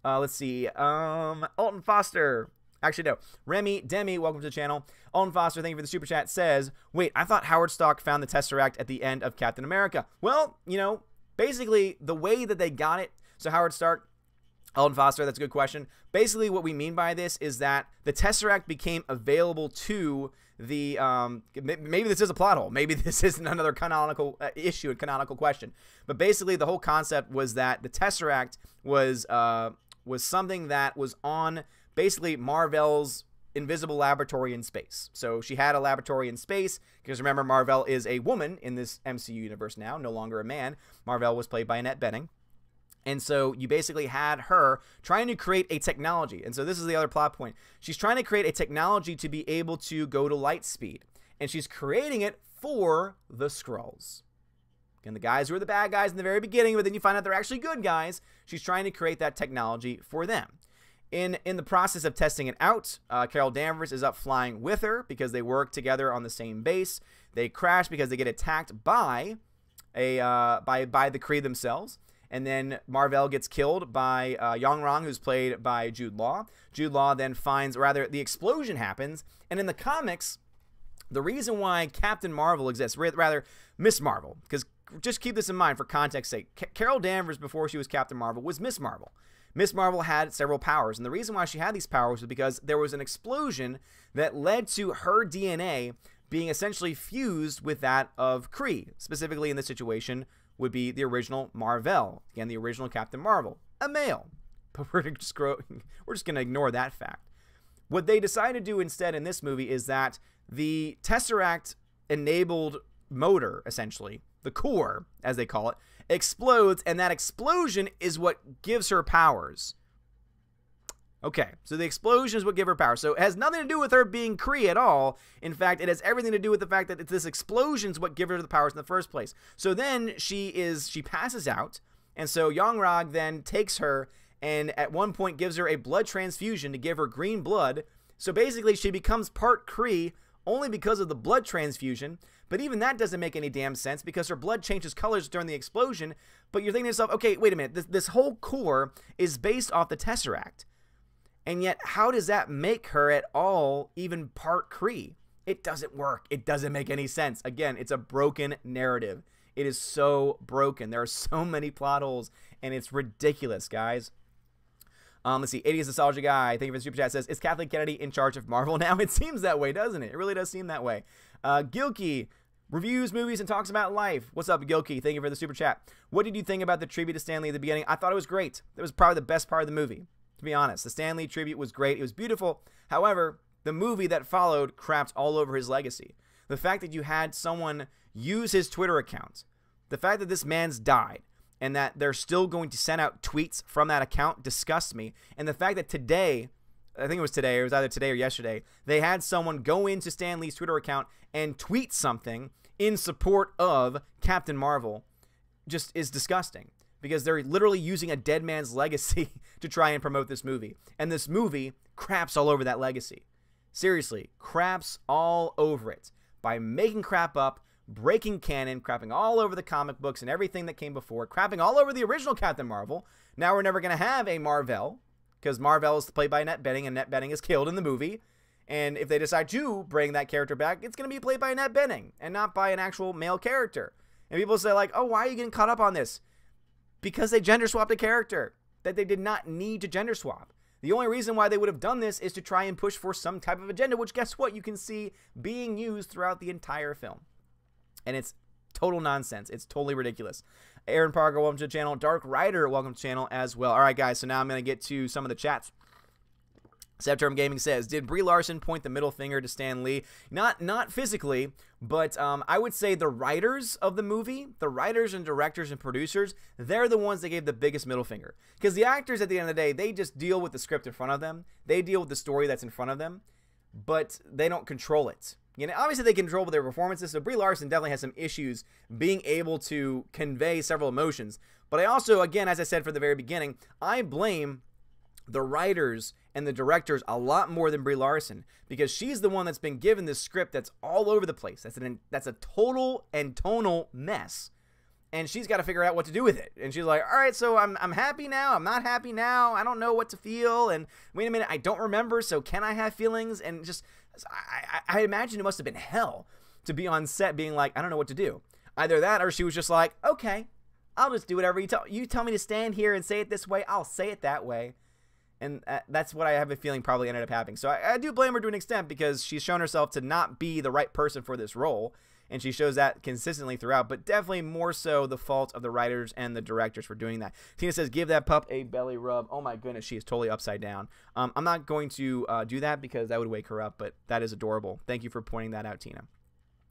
Let's see. Alton Foster. Actually, no. Remy Demi, welcome to the channel. Alton Foster, thank you for the super chat, says, wait, I thought Howard Stark found the Tesseract at the end of Captain America. Well, basically, the way that they got it, so Howard Stark, Alton Foster, that's a good question. Basically, what we mean by this is that the Tesseract became available to the, maybe this is a plot hole. Maybe this isn't another canonical issue, a canonical question. But basically, the whole concept was that the Tesseract was something that was on, basically, Mar-Vell's invisible laboratory in space. So she had a laboratory in space, because remember, Mar-Vell is a woman in this MCU universe now, no longer a man. Mar-Vell was played by Annette Bening. And so you basically had her trying to create a technology. And so this is the other plot point. She's trying to create a technology to be able to go to light speed. And she's creating it for the Skrulls. And the guys who are the bad guys in the very beginning, but then you find out they're actually good guys. She's trying to create that technology for them. In the process of testing it out, Carol Danvers is up flying with her because they work together on the same base. They crash because they get attacked by the Kree themselves. And then Mar-Vell gets killed by Yang-Rong, who's played by Jude Law. Jude Law then the explosion happens. And in the comics, the reason why Captain Marvel exists, rather Miss Marvel, because just keep this in mind for context's sake. Carol Danvers, before she was Captain Marvel, was Miss Marvel. Miss Marvel had several powers. And the reason why she had these powers was because there was an explosion that led to her DNA being essentially fused with that of Kree. Specifically in this situation would be the original Mar-Vell. Again, the original Captain Marvel. A male. But we're just going to ignore that fact. What they decided to do instead in this movie is that the Tesseract-enabled motor, essentially, the core, as they call it, explodes, and that explosion is what gives her powers. Okay, so the explosion is what gives her power. So it has nothing to do with her being Kree at all. In fact, it has everything to do with the fact that this explosion is what gives her the powers in the first place. So then she passes out, and so Yang-Rong then takes her and at one point gives her a blood transfusion to give her green blood. So basically she becomes part Kree only because of the blood transfusion, but even that doesn't make any damn sense because her blood changes colors during the explosion. But you're thinking to yourself, okay, wait a minute, this whole core is based off the Tesseract. And yet, how does that make her at all even part Kree? It doesn't work. It doesn't make any sense. Again, it's a broken narrative. It is so broken. There are so many plot holes, and it's ridiculous, guys. Let's see. 80s Nostalgia Guy, thank you for the super chat, says, is Kathleen Kennedy in charge of Marvel now? It seems that way, doesn't it? It really does seem that way. Gilkey reviews movies and talks about life. What's up, Gilkey? Thank you for the super chat. What did you think about the tribute to Stan Lee at the beginning? I thought it was great. It was probably the best part of the movie, to be honest. The Stan Lee tribute was great. It was beautiful. However, the movie that followed crapped all over his legacy. The fact that you had someone use his Twitter account, the fact that this man's died, and that they're still going to send out tweets from that account disgusts me. And the fact that today, I think it was today, or it was either today or yesterday, they had someone go into Stan Lee's Twitter account and tweet something in support of Captain Marvel just is disgusting. Because they're literally using a dead man's legacy to try and promote this movie. And this movie craps all over that legacy. Seriously, craps all over it. By making crap up, breaking canon, crapping all over the comic books and everything that came before, crapping all over the original Captain Marvel. Now we're never going to have a Marvel, because Marvel is played by Annette Bening, and Annette Bening is killed in the movie. And if they decide to bring that character back, it's going to be played by Annette Bening, and not by an actual male character. And people say like, oh, why are you getting caught up on this? Because they gender swapped a character that they did not need to gender swap. The only reason why they would have done this is to try and push for some type of agenda, which guess what? You can see being used throughout the entire film. And it's total nonsense. It's totally ridiculous. Aaron Parker, welcome to the channel. Dark Rider, welcome to the channel as well. All right, guys, so now I'm going to get to some of the chats. Septerm Gaming says, did Brie Larson point the middle finger to Stan Lee? Not physically, but I would say the writers of the movie, the writers and directors and producers, they're the ones that gave the biggest middle finger. Because the actors, at the end of the day, they just deal with the script in front of them. They deal with the story that's in front of them, but they don't control it. You know, obviously they control their performances, so Brie Larson definitely has some issues being able to convey several emotions. But I also, again, as I said from the very beginning, I blame the writers and the directors a lot more than Brie Larson, because she's the one that's been given this script that's all over the place. That's a total and tonal mess, and she's got to figure out what to do with it. And she's like, all right, so I'm happy now, I'm not happy now, I don't know what to feel, and wait a minute, I don't remember, so can I have feelings? And just, I imagine it must have been hell to be on set being like, I don't know what to do. Either that, or she was just like, okay, I'll just do whatever you tell me to stand here and say it this way, I'll say it that way. And that's what I have a feeling probably ended up happening. So I do blame her to an extent, because she's shown herself to not be the right person for this role. And she shows that consistently throughout. But definitely more so the fault of the writers and the directors for doing that. Tina says, give that pup a belly rub. Oh my goodness, she is totally upside down. I'm not going to do that because that would wake her up. But that is adorable. Thank you for pointing that out, Tina.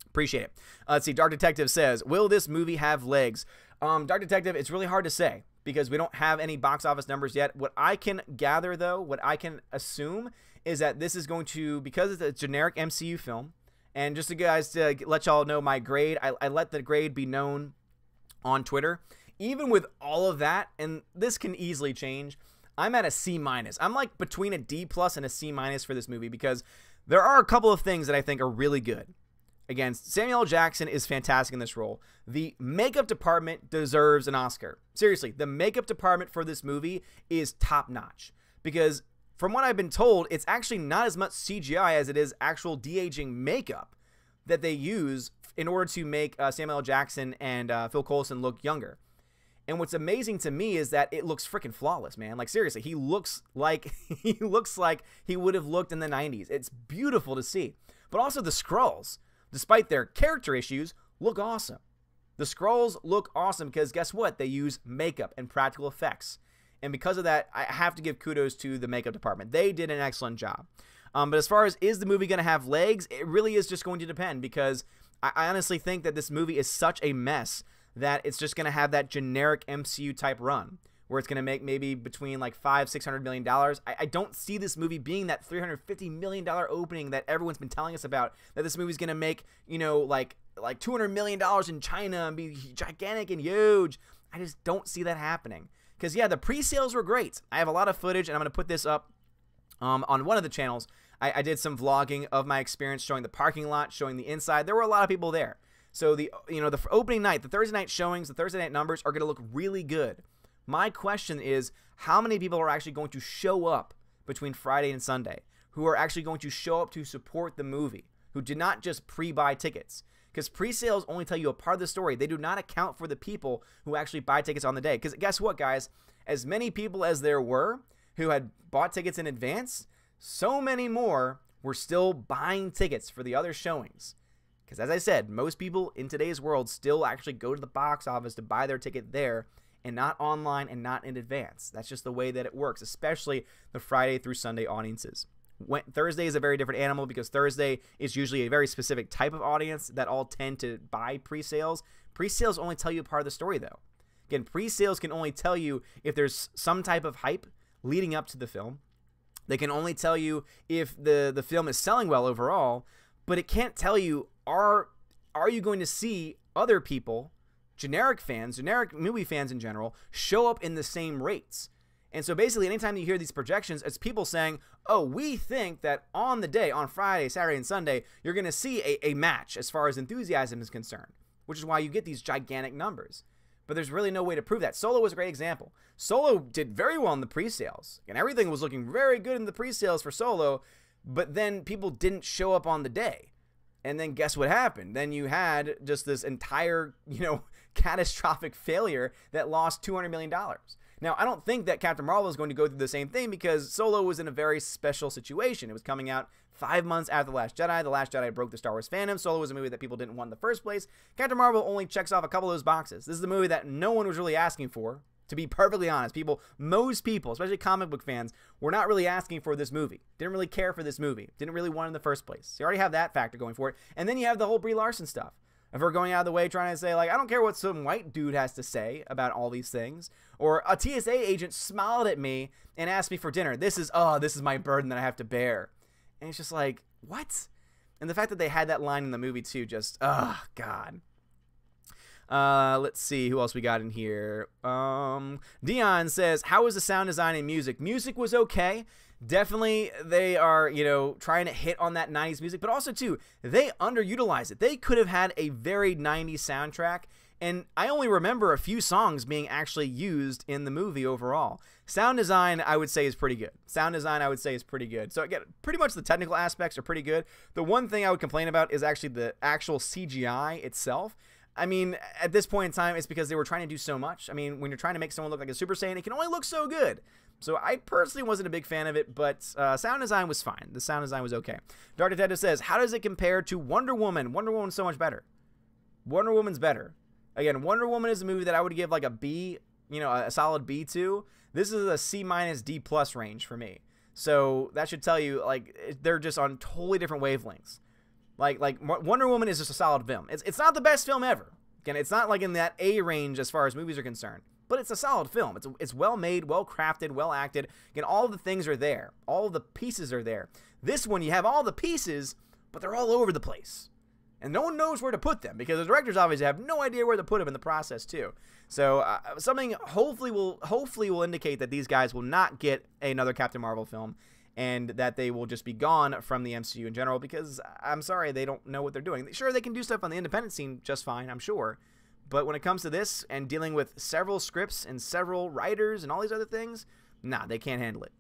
Appreciate it. Let's see. Dark Detective says, will this movie have legs? Dark Detective, it's really hard to say, because we don't have any box office numbers yet. What I can gather, though, what I can assume is that this is going to, because it's a generic MCU film, and just to guys to let y'all know my grade, I let the grade be known on Twitter. Even with all of that, and this can easily change, I'm at a C-. I'm like between a D+ and a C- for this movie, because there are a couple of things that I think are really good. Again, Samuel L. Jackson is fantastic in this role. The makeup department deserves an Oscar. Seriously, the makeup department for this movie is top-notch. Because from what I've been told, it's actually not as much CGI as it is actual de-aging makeup that they use in order to make Samuel L. Jackson and Phil Coulson look younger. And what's amazing to me is that it looks freaking flawless, man. Like, seriously, he looks like he would have looked in the 90s. It's beautiful to see. But also the Skrulls, despite their character issues, look awesome. The Skrulls look awesome because guess what? They use makeup and practical effects. And because of that, I have to give kudos to the makeup department. They did an excellent job. But as far as is the movie going to have legs, it really is just going to depend, because I honestly think that this movie is such a mess that it's just going to have that generic MCU type run, where it's going to make maybe between like $500–600 million. I don't see this movie being that $350 million opening that everyone's been telling us about, that this movie's going to make, you know, like $200 million in China and be gigantic and huge. I just don't see that happening. Because, yeah, the pre-sales were great. I have a lot of footage, and I'm going to put this up on one of the channels. I did some vlogging of my experience showing the parking lot, showing the inside. There were a lot of people there. So the opening night, the Thursday night showings, the Thursday night numbers are going to look really good. My question is, how many people are actually going to show up between Friday and Sunday, who are actually going to show up to support the movie, who did not just pre-buy tickets? Because pre-sales only tell you a part of the story. They do not account for the people who actually buy tickets on the day. Because guess what, guys? As many people as there were who had bought tickets in advance, so many more were still buying tickets for the other showings. Because as I said, most people in today's world still actually go to the box office to buy their ticket there and not online and not in advance. That's just the way that it works, especially the Friday through Sunday audiences. Thursday is a very different animal because Thursday is usually a very specific type of audience that all tend to buy pre-sales. Pre-sales only tell you part of the story, though. Again, pre-sales can only tell you if there's some type of hype leading up to the film. They can only tell you if the film is selling well overall, but it can't tell you, are you going to see other people, generic fans, generic movie fans in general, show up in the same rates? And so basically, anytime you hear these projections, it's people saying, oh, we think that on the day, on Friday, Saturday, and Sunday, you're going to see a match as far as enthusiasm is concerned, which is why you get these gigantic numbers. But there's really no way to prove that. Solo was a great example. Solo did very well in the pre-sales, and everything was looking very good in the pre-sales for Solo, but then people didn't show up on the day. And then guess what happened? Then you had just this entire, catastrophic failure that lost $200 million. Now, I don't think that Captain Marvel is going to go through the same thing because Solo was in a very special situation. It was coming out 5 months after The Last Jedi. The Last Jedi broke the Star Wars fandom. Solo was a movie that people didn't want in the first place. Captain Marvel only checks off a couple of those boxes. This is the movie that no one was really asking for, to be perfectly honest. Most people, especially comic book fans, were not really asking for this movie. Didn't really care for this movie. Didn't really want it in the first place. So you already have that factor going for it. And then you have the whole Brie Larson stuff. If we're going out of the way trying to say, I don't care what some white dude has to say about all these things. Or a TSA agent smiled at me and asked me for dinner. This is my burden that I have to bear. And it's just like, what? And the fact that they had that line in the movie too, just, God. Let's see who else we got in here. Dion says, how was the sound design and music? Music was okay. Definitely they are, trying to hit on that 90s music, but also too, they underutilize it. They could have had a very 90s soundtrack, and I only remember a few songs being actually used in the movie overall. Sound design, I would say, is pretty good. So again, pretty much the technical aspects are pretty good. The one thing I would complain about is actually the actual CGI itself. I mean, at this point in time, it's because they were trying to do so much. I mean, when you're trying to make someone look like a Super Saiyan, it can only look so good. So I personally wasn't a big fan of it, but sound design was fine. The sound design was okay. Dark Detective says, how does it compare to Wonder Woman? Wonder Woman's so much better. Wonder Woman's better. Again, Wonder Woman is a movie that I would give like a B, a solid B to. This is a C- D+ range for me. So that should tell you, they're just on totally different wavelengths. Like Wonder Woman is just a solid film. It's not the best film ever. Again, it's not like in that A range as far as movies are concerned. But it's a solid film. It's well made, well crafted, well acted. Again, all the things are there. All the pieces are there. This one, you have all the pieces, but they're all over the place. And no one knows where to put them because the directors obviously have no idea where to put them in the process too. So something hopefully will indicate that these guys will not get another Captain Marvel film and that they will just be gone from the MCU in general because I'm sorry, they don't know what they're doing. Sure, they can do stuff on the independent scene just fine, I'm sure. But when it comes to this and dealing with several scripts and several writers and all these other things, nah, they can't handle it.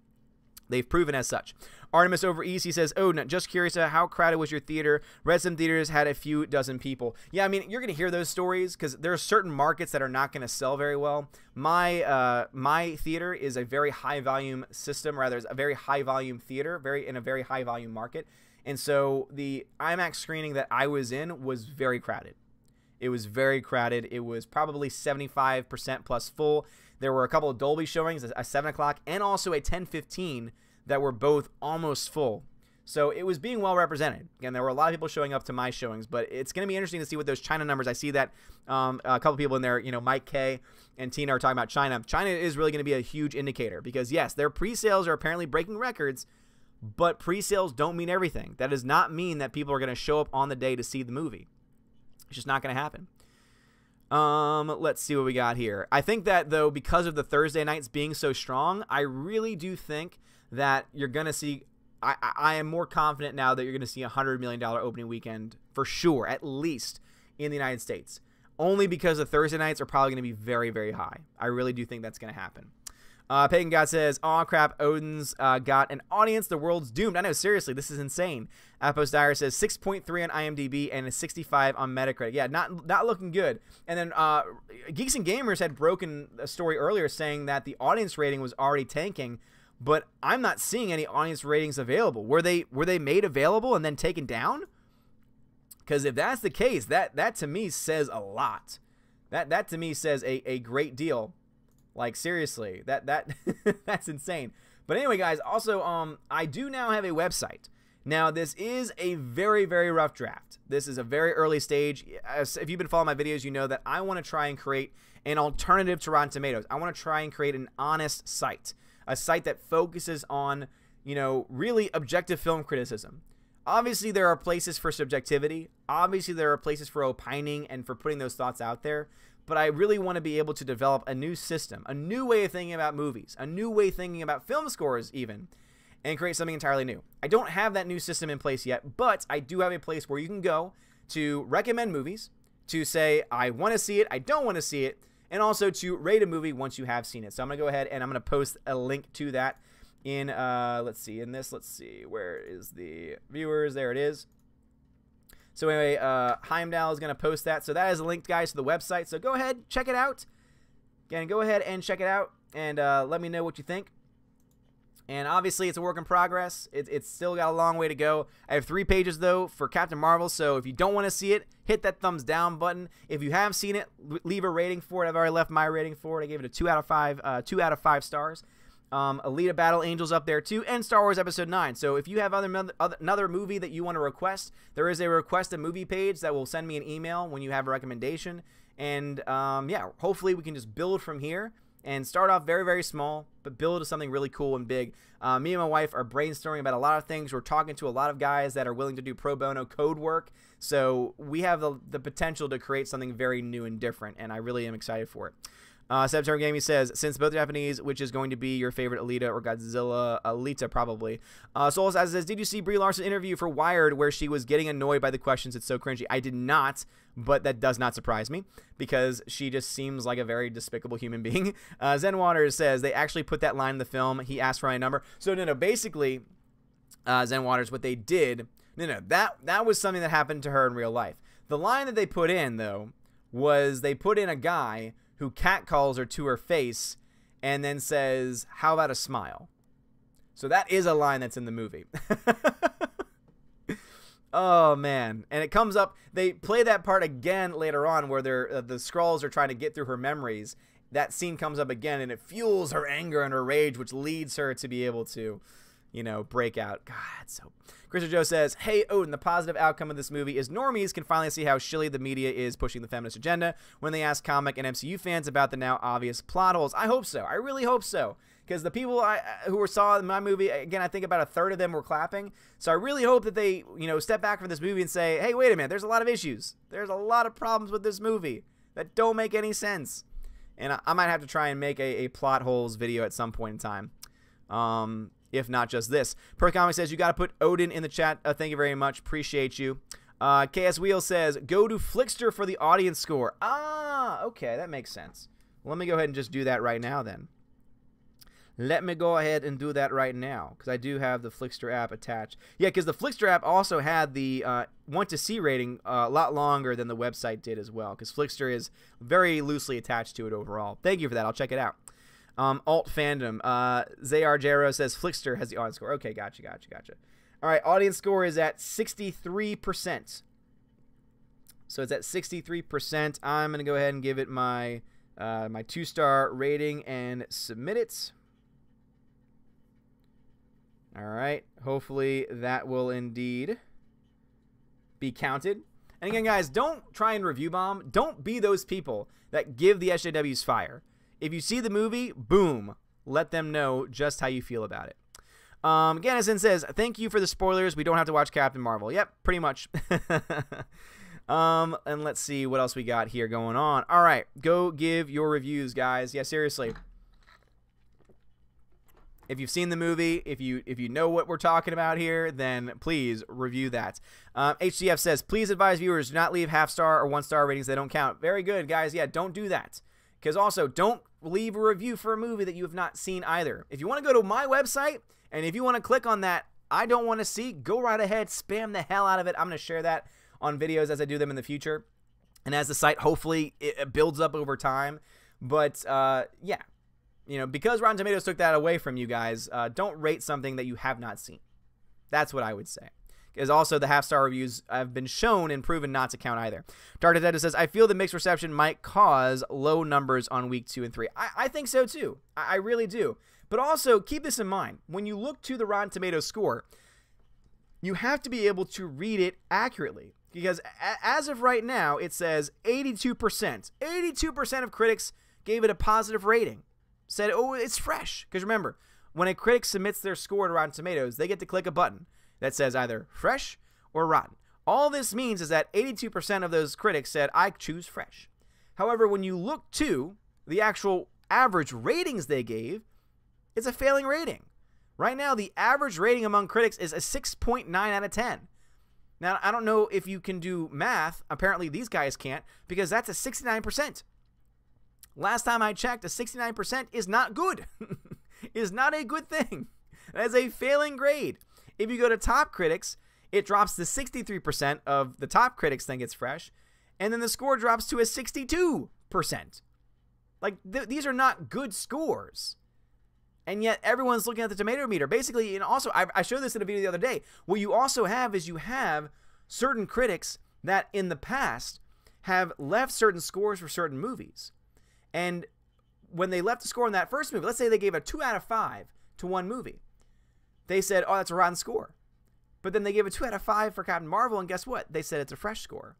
They've proven as such. Artemis over East, he says, oh, no, just curious how crowded was your theater? Redstone theaters had a few dozen people. Yeah, I mean, you're going to hear those stories because there are certain markets that are not going to sell very well. My theater is a very high-volume system, rather, it's a very high-volume theater, in a very high-volume market. And so the IMAX screening that I was in was very crowded. It was very crowded. It was probably 75% plus full. There were a couple of Dolby showings, a 7 o'clock and also a 10:15 that were both almost full. So it was being well represented. Again, there were a lot of people showing up to my showings, but it's going to be interesting to see what those China numbers. I see that a couple of people in there, Mike K and Tina are talking about China. China is really going to be a huge indicator because, yes, their pre-sales are apparently breaking records, but pre-sales don't mean everything. That does not mean that people are going to show up on the day to see the movie. It's just not going to happen. Let's see what we got here. I think that, though, because of the Thursday nights being so strong, I really do think that you're going to see I am more confident now that you're going to see $100 million opening weekend for sure, at least in the United States. Only because the Thursday nights are probably going to be very, very high. I really do think that's going to happen. Pagan God says, aw crap, Odin's got an audience. The world's doomed. I know, seriously, this is insane. Apos Dyer says 6.3 on IMDb and a 65 on Metacritic. Yeah, not looking good. And then Geeks and Gamers had broken a story earlier saying that the audience rating was already tanking, but I'm not seeing any audience ratings available. Were they made available and then taken down? Because if that's the case, that to me says a lot. That to me says a great deal. Like, seriously, that's insane. But anyway, guys, also, I do now have a website. Now, this is a very, very rough draft. This is a very early stage. If you've been following my videos, you know that I want to try and create an alternative to Rotten Tomatoes. I want to try and create an honest site. A site that focuses on, you know, really objective film criticism. Obviously, there are places for subjectivity. Obviously, there are places for opining and for putting those thoughts out there. But I really want to be able to develop a new system, a new way of thinking about movies, a new way of thinking about film scores even, and create something entirely new. I don't have that new system in place yet, but I do have a place where you can go to recommend movies, to say, I want to see it, I don't want to see it, and also to rate a movie once you have seen it. So I'm going to go ahead and I'm going to post a link to that in, let's see, where is the viewers? There it is. So anyway, Heimdall is going to post that. So that is linked, guys, to the website. So go ahead, check it out. Again, go ahead and check it out and let me know what you think. And obviously, it's a work in progress. It's still got a long way to go. I have 3 pages, though, for Captain Marvel. So if you don't want to see it, hit that thumbs down button. If you have seen it, leave a rating for it. I've already left my rating for it. I gave it a 2 out of 5, 2 out of 5 stars. Alita Battle Angels up there too, and Star Wars Episode 9. So if you have another movie that you want to request, there is a request a movie page that will send me an email when you have a recommendation. And yeah, hopefully we can just build from here and start off very, very small, but build to something really cool and big. Me and my wife are brainstorming about a lot of things. We're talking to a lot of guys that are willing to do pro bono code work. So we have the potential to create something very new and different, and I really am excited for it. September Gaming says, since both Japanese, which is going to be your favorite, Alita or Godzilla? Alita, probably. Souls says, did you see Brie Larson's interview for Wired where she was getting annoyed by the questions? It's so cringy. I did not, but that does not surprise me because she just seems like a very despicable human being. Zen Waters says, they actually put that line in the film. He asked for my number. So, no, basically, Zen Waters, what they did, that was something that happened to her in real life. The line that they put in, though, was they put in a guy who catcalls her to her face and then says, how about a smile? So that is a line that's in the movie. Oh, man. And it comes up, they play that part again later on where the Skrulls are trying to get through her memories. That scene comes up again and it fuels her anger and her rage, which leads her to be able to, you know, break out. God, so... Christopher Joe says, hey, Odin, the positive outcome of this movie is normies can finally see how shilly the media is pushing the feminist agenda when they ask comic and MCU fans about the now obvious plot holes. I hope so. I really hope so. Because the people who saw my movie, again, I think about a third of them were clapping. So I really hope that they, you know, step back from this movie and say, hey, wait a minute, there's a lot of issues. There's a lot of problems with this movie that don't make any sense. And I might have to try and make a plot holes video at some point in time. If not just this. Per Comic says, you got to put Odin in the chat. Thank you very much. Appreciate you. KS Wheel says, go to Flickster for the audience score. Ah, okay. That makes sense. Well, let me go ahead and just do that right now then. Let me go ahead and do that right now because I do have the Flickster app attached. Yeah, because the Flickster app also had the want to see rating a lot longer than the website did as well because Flickster is very loosely attached to it overall. Thank you for that. I'll check it out. Alt fandom. Zayar Jero says Flickster has the audience score. Okay, gotcha. All right, audience score is at 63%. So it's at 63%. I'm gonna go ahead and give it my my 2-star rating and submit it. All right. Hopefully that will indeed be counted. And again, guys, don't try and review bomb. Don't be those people that give the SJWs fire. If you see the movie, boom, let them know just how you feel about it. Gannison says, thank you for the spoilers. We don't have to watch Captain Marvel. Yep, pretty much. And let's see what else we got here going on. All right, go give your reviews, guys. Yeah, seriously. If you've seen the movie, if you know what we're talking about here, then please review that. HCF says, please advise viewers do not leave half-star or one-star ratings. They don't count. Very good, guys. Yeah, don't do that. Because also, don't leave a review for a movie that you have not seen either. If you want to go to my website, and if you want to click on that, I don't want to see, go right ahead, spam the hell out of it. I'm going to share that on videos as I do them in the future. And as the site, hopefully, it builds up over time. But, yeah. You know, because Rotten Tomatoes took that away from you guys, don't rate something that you have not seen. That's what I would say. Because also the half-star reviews have been shown and proven not to count either. Dark Detective says, I feel the mixed reception might cause low numbers on week 2 and 3. I think so too. I really do. But also, keep this in mind. When you look to the Rotten Tomatoes score, you have to be able to read it accurately. Because as of right now, it says 82%. 82% of critics gave it a positive rating. Said, oh, it's fresh. Because remember, when a critic submits their score to Rotten Tomatoes, they get to click a button that says either fresh or rotten. All this means is that 82% of those critics said, I choose fresh. However, when you look to the actual average ratings they gave, it's a failing rating. Right now, the average rating among critics is a 6.9 out of 10. Now, I don't know if you can do math. Apparently, these guys can't, because that's a 69%. Last time I checked, a 69% is not good. Is not a good thing. That is a failing grade. If you go to top critics, it drops to 63% of the top critics think it's fresh, and then the score drops to a 62%. Like, these are not good scores. And yet, everyone's looking at the tomato meter. Basically, and also, I showed this in a video the other day. What you also have is you have certain critics that in the past have left certain scores for certain movies. And when they left a score on that first movie, let's say they gave a 2 out of 5 to one movie. They said, oh, that's a rotten score. But then they gave a 2 out of 5 for Captain Marvel, and guess what? They said it's a fresh score.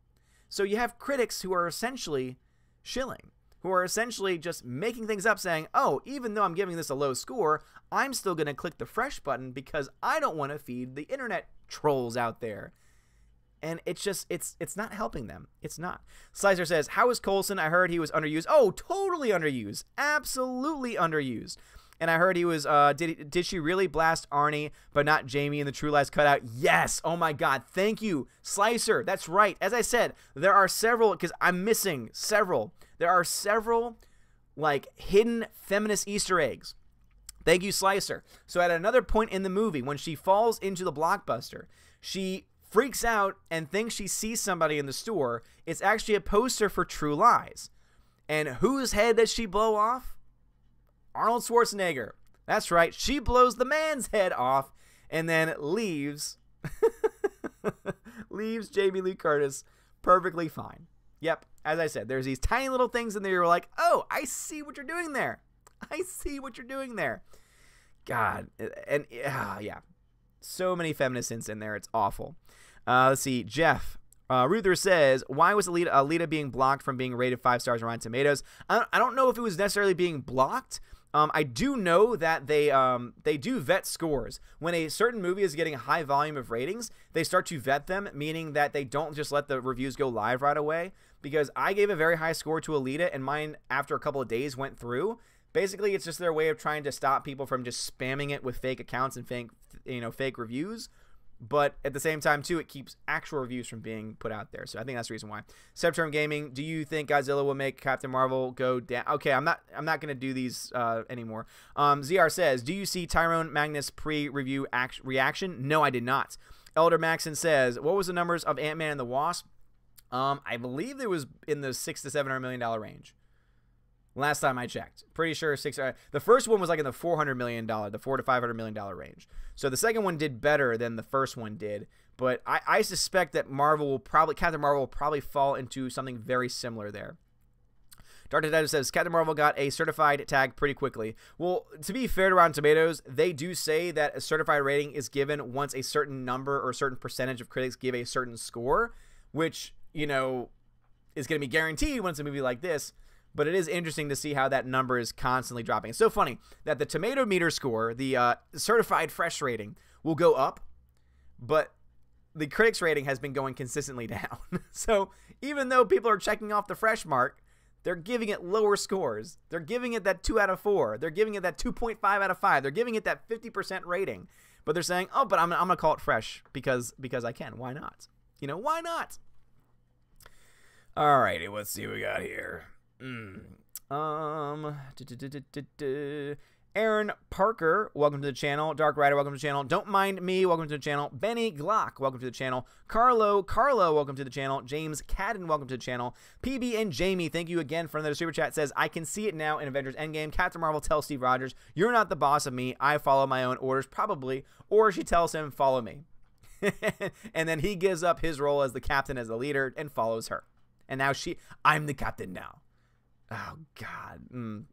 So you have critics who are essentially shilling, who are essentially just making things up, saying, oh, even though I'm giving this a low score, I'm still going to click the fresh button because I don't want to feed the internet trolls out there. And it's just, it's not helping them. It's not. Slicer says, how is Coulson? I heard he was underused. Oh, totally underused. Absolutely underused. And I heard he was, did she really blast Arnie, but not Jamie in the True Lies cutout? Yes. Oh my God. Thank you, Slicer. That's right. As I said, there are several, because I'm missing several. There are several, like, hidden feminist Easter eggs. Thank you, Slicer. So at another point in the movie, when she falls into the Blockbuster, she freaks out and thinks she sees somebody in the store. It's actually a poster for True Lies. And whose head does she blow off? Arnold Schwarzenegger. That's right. She blows the man's head off and then leaves Jamie Lee Curtis perfectly fine. Yep. As I said, there's these tiny little things in there you're like, oh, I see what you're doing there. I see what you're doing there. God. And yeah. So many feminist hints in there. It's awful. Let's see. Jeff. Ruther says, why was Alita being blocked from being rated 5 stars on Rotten Tomatoes? I don't know if it was necessarily being blocked. I do know that they do vet scores. When a certain movie is getting a high volume of ratings, they start to vet them, meaning that they don't just let the reviews go live right away. Because I gave a very high score to Alita, and mine, after a couple of days, went through. Basically, it's just their way of trying to stop people from just spamming it with fake accounts and fake reviews. But at the same time, too, it keeps actual reviews from being put out there. So I think that's the reason why. Septerm Gaming, do you think Godzilla will make Captain Marvel go down? Okay, I'm not going to do these anymore. ZR says, do you see Tyrone Magnus pre-review reaction? No, I did not. Elder Maxon says, what was the numbers of Ant-Man and the Wasp? I believe it was in the $600 to $700 million range. Last time I checked, pretty sure the first one was like in the $400 million, the $400 to $500 million range. So the second one did better than the first one did, but I suspect that Captain Marvel will probably fall into something very similar there. Dark Detective says Captain Marvel got a certified tag pretty quickly. Well, to be fair to Rotten Tomatoes, they do say that a certified rating is given once a certain number or a certain percentage of critics give a certain score, which, you know, is going to be guaranteed when it's a movie like this. But it is interesting to see how that number is constantly dropping. It's so funny that the tomato meter score, the certified fresh rating, will go up, but the critics rating has been going consistently down. So even though people are checking off the fresh mark, They're giving it lower scores. They're giving it that 2 out of 4. They're giving it that 2.5 out of 5. They're giving it that 50% rating. But they're saying, oh, but I'm going to call it fresh because I can. Why not? You know, why not? All righty, let's see what we got here. Aaron Parker, welcome to the channel. Dark Rider, welcome to the channel. Don't Mind Me, welcome to the channel. Benny Glock, welcome to the channel. Carlo, welcome to the channel. James Cadden, welcome to the channel. PB and Jamie, thank you again for another super chat. Says, I can see it now in Avengers Endgame. Captain Marvel tells Steve Rogers, you're not the boss of me. I follow my own orders, probably. Or she tells him, follow me. And then he gives up his role as the captain, as the leader, and follows her. And now I'm the captain now. Oh, God.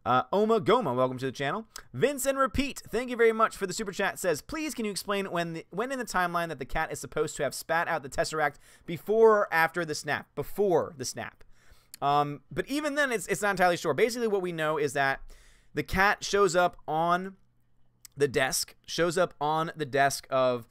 Oma Goma, welcome to the channel. Vince and Repeat, thank you very much for the super chat. Says, please can you explain when in the timeline that the cat is supposed to have spat out the Tesseract before or after the snap? Before the snap. But even then, it's not entirely sure. Basically, what we know is that the cat shows up on the desk, of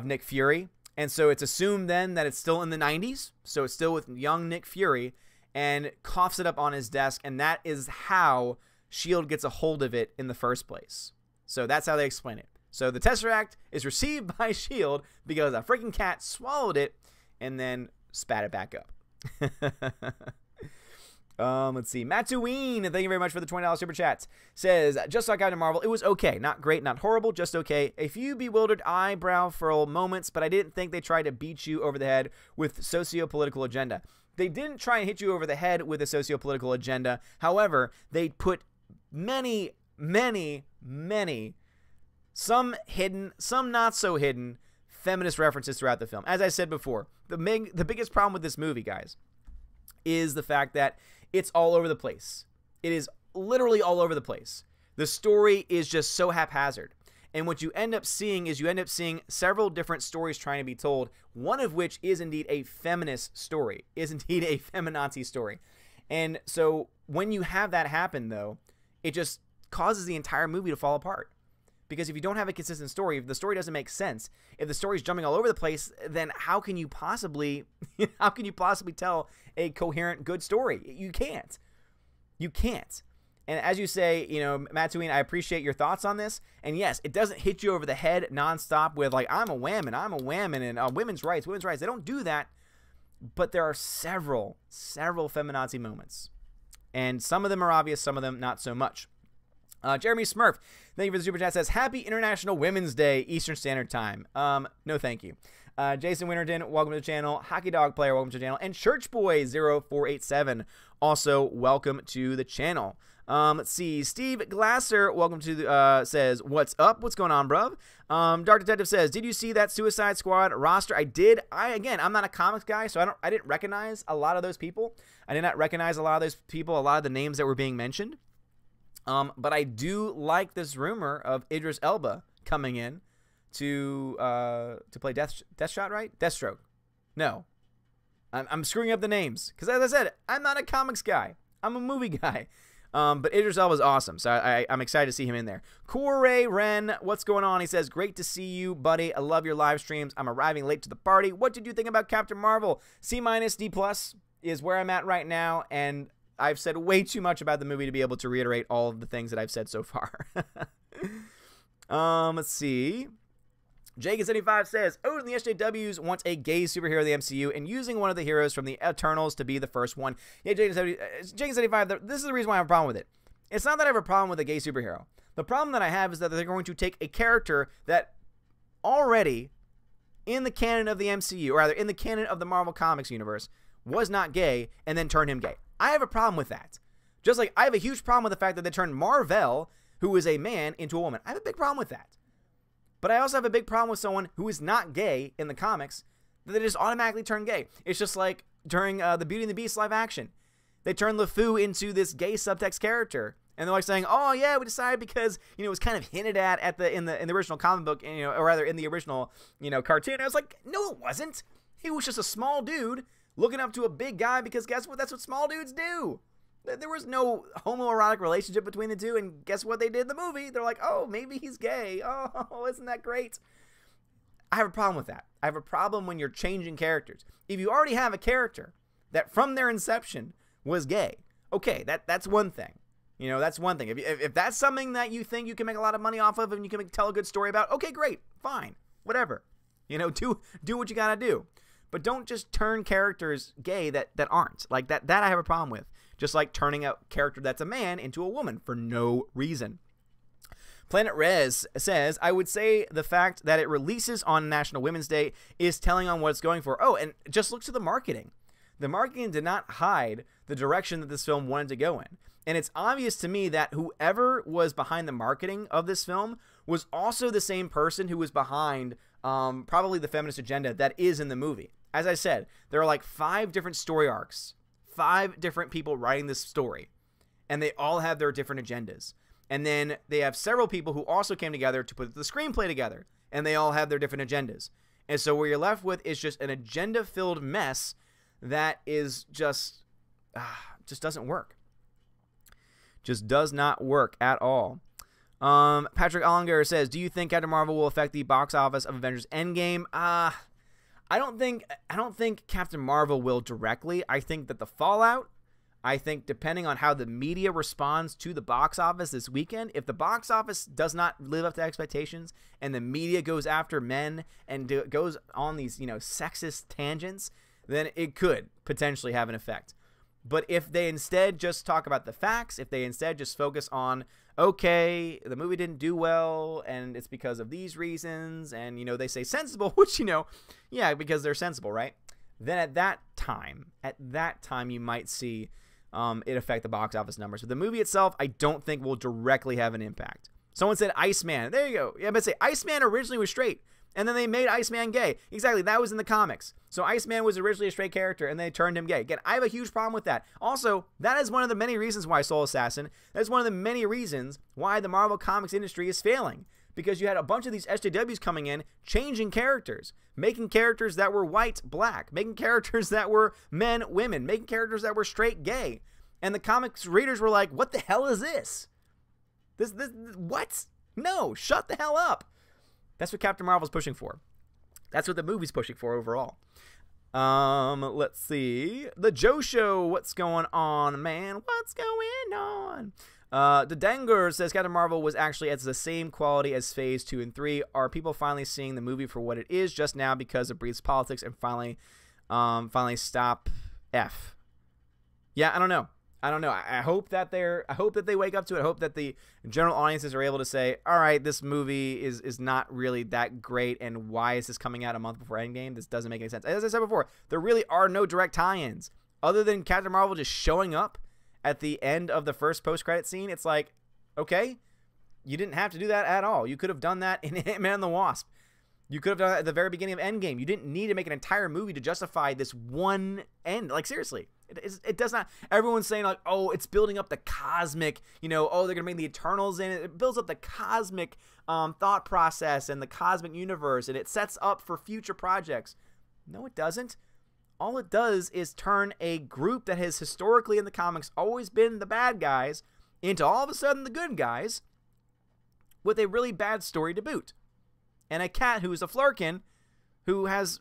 Nick Fury. And so it's assumed then that it's still in the 90s. So it's still with young Nick Fury. And coughs it up on his desk, and that is how S.H.I.E.L.D. gets a hold of it in the first place. So that's how they explain it. So the Tesseract is received by S.H.I.E.L.D. because a freaking cat swallowed it and then spat it back up. Let's see. Mattuine, thank you very much for the $20 super chat. Says, just like Captain Marvel, it was okay. Not great, not horrible, just okay. A few bewildered eyebrow furl moments, but I didn't think they tried to beat you over the head with socio-political agenda. They didn't try and hit you over the head with a socio-political agenda. However, they put many, some hidden, some not so hidden, feminist references throughout the film. As I said before, the biggest problem with this movie, guys, is the fact that it's all over the place. It is literally all over the place. The story is just so haphazard. And what you end up seeing is several different stories trying to be told, one of which is indeed a feminist story, is indeed a feminazi story. And so when you have that happen, though, it just causes the entire movie to fall apart. Because if you don't have a consistent story, if the story doesn't make sense, if the story's jumping all over the place, then how can you possibly tell a coherent, good story? You can't. You can't. And as you say, you know, Mattuine, I appreciate your thoughts on this. And yes, it doesn't hit you over the head nonstop with like, I'm a woman, and women's rights. They don't do that. But there are several feminazi moments. And some of them are obvious, some of them not so much. Jeremy Smurf, thank you for the super chat, says, Happy International Women's Day, Eastern Standard Time. No thank you. Jason Winterton, welcome to the channel. Hockey Dog Player, welcome to the channel. And Churchboy0487, also welcome to the channel. Let's see. Steve Glasser, welcome to the, says, what's up? What's going on, bruv? Dark Detective says, did you see that Suicide Squad roster? I did. Again, I'm not a comics guy, so I didn't recognize a lot of those people. I did not recognize a lot of the names that were being mentioned. But I do like this rumor of Idris Elba coming in to play Deathshot, right? Deathstroke. No. I'm screwing up the names. Because as I said, I'm not a comics guy. I'm a movie guy. But Idris Elba is awesome, so I'm excited to see him in there. Corey Ren, what's going on? He says, great to see you, buddy. I love your live streams. I'm arriving late to the party. What did you think about Captain Marvel? C-, D+ is where I'm at right now, and I've said way too much about the movie to be able to reiterate all of the things that I've said so far. Let's see. Jake75 says, Odin the SJWs wants a gay superhero of the MCU and using one of the heroes from the Eternals to be the first one. Yeah, Jake75, this is the reason why I have a problem with it. It's not that I have a problem with a gay superhero. The problem that I have is that they're going to take a character that already in the canon of the MCU, or rather in the canon of the Marvel Comics universe, was not gay and then turn him gay. I have a problem with that. Just like I have a huge problem with the fact that they turned Marvel, who is a man, into a woman. I have a big problem with that. But I also have a big problem with someone who is not gay in the comics, that they just automatically turn gay. It's just like during the Beauty and the Beast live action. They turned LeFou into this gay subtext character. And they're like saying, oh yeah, we decided because, you know, it was kind of hinted at in the original comic book, and, you know, or rather in the original, you know, cartoon. I was like, no, it wasn't. He was just a small dude looking up to a big guy because guess what? That's what small dudes do. There was no homoerotic relationship between the two, and guess what they did in the movie? They're like, oh, maybe he's gay. Oh, isn't that great? I have a problem with that. I have a problem when you're changing characters. If you already have a character that from their inception was gay. Okay, that's one thing. You know, that's one thing. If that's something that you think you can make a lot of money off of and you can tell a good story about, okay, great, fine, whatever. You know, do what you gotta do. But don't just turn characters gay that aren't. Like, that I have a problem with. Just like turning a character that's a man into a woman for no reason. Planet Rez says, I would say the fact that it releases on National Women's Day is telling on what it's going for. Oh, and just look to the marketing. The marketing did not hide the direction that this film wanted to go in. And it's obvious to me that whoever was behind the marketing of this film was also the same person who was behind probably the feminist agenda that is in the movie. As I said, there are like 5 different story arcs, 5 different people writing this story, and they all have their different agendas. And then they have several people who also came together to put the screenplay together, and they all have their different agendas. And so what you're left with is just an agenda-filled mess that is just doesn't work. Just does not work at all. Patrick Ollinger says, do you think Captain Marvel will affect the box office of Avengers Endgame? I don't think Captain Marvel will directly. I think that the fallout, I think depending on how the media responds to the box office this weekend, if the box office does not live up to expectations and the media goes after men and goes on these, sexist tangents, then it could potentially have an effect. But if they instead just talk about the facts, if they instead just focus on, okay, the movie didn't do well, and it's because of these reasons, and, they say sensible, which, yeah, because they're sensible, right? Then at that time, you might see it affect the box office numbers. But the movie itself, I don't think will directly have an impact. Someone said Iceman. There you go. Yeah, but say Iceman originally was straight, and then they made Iceman gay. Exactly, that was in the comics. So Iceman was originally a straight character, and they turned him gay. Again, I have a huge problem with that. Also, that is one of the many reasons why Soul Assassin, that's one of the many reasons why the Marvel Comics industry is failing. Because you had a bunch of these SJWs coming in, changing characters, making characters that were white, black, making characters that were men, women, making characters that were straight, gay. And the comics readers were like, what the hell is this? This what? No, shut the hell up. That's what Captain Marvel's pushing for. That's what the movie's pushing for overall. Let's see. The Joe Show. What's going on, man? What's going on? The Danger says Captain Marvel was actually at the same quality as Phase 2 and 3. Are people finally seeing the movie for what it is just now because it breathes politics and finally stop F? Yeah, I don't know. I hope that they wake up to it. I hope that the general audiences are able to say, all right, this movie is not really that great, and why is this coming out a month before Endgame? This doesn't make any sense. As I said before, there really are no direct tie-ins other than Captain Marvel just showing up at the end of the first post-credit scene. It's like, okay, you didn't have to do that at all. You could have done that in Ant-Man and the Wasp. You could have done that at the very beginning of Endgame. You didn't need to make an entire movie to justify this one end. Like, seriously. It does not. Everyone's saying, like, oh, it's building up the cosmic, oh, they're going to bring the Eternals in. It builds up the cosmic thought process and the cosmic universe, and it sets up for future projects. No, it doesn't. All it does is turn a group that has historically in the comics always been the bad guys into all of a sudden the good guys with a really bad story to boot. And a cat who is a flurkin who has...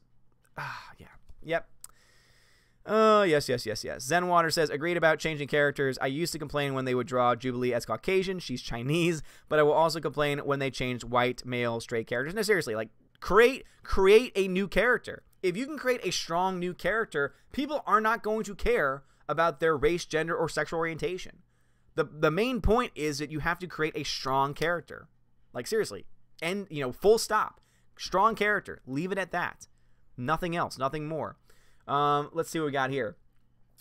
Yep. Oh, yes. Zenwater says, agreed about changing characters. I used to complain when they would draw Jubilee as Caucasian. She's Chinese. But I will also complain when they changed white, male, straight characters. No, seriously, like, create a new character. If you can create a strong new character, people are not going to care about their race, gender, or sexual orientation. The main point is that you have to create a strong character. Like, seriously. And, full stop. Strong character. Leave it at that. Nothing else. Nothing more. Let's see what we got here.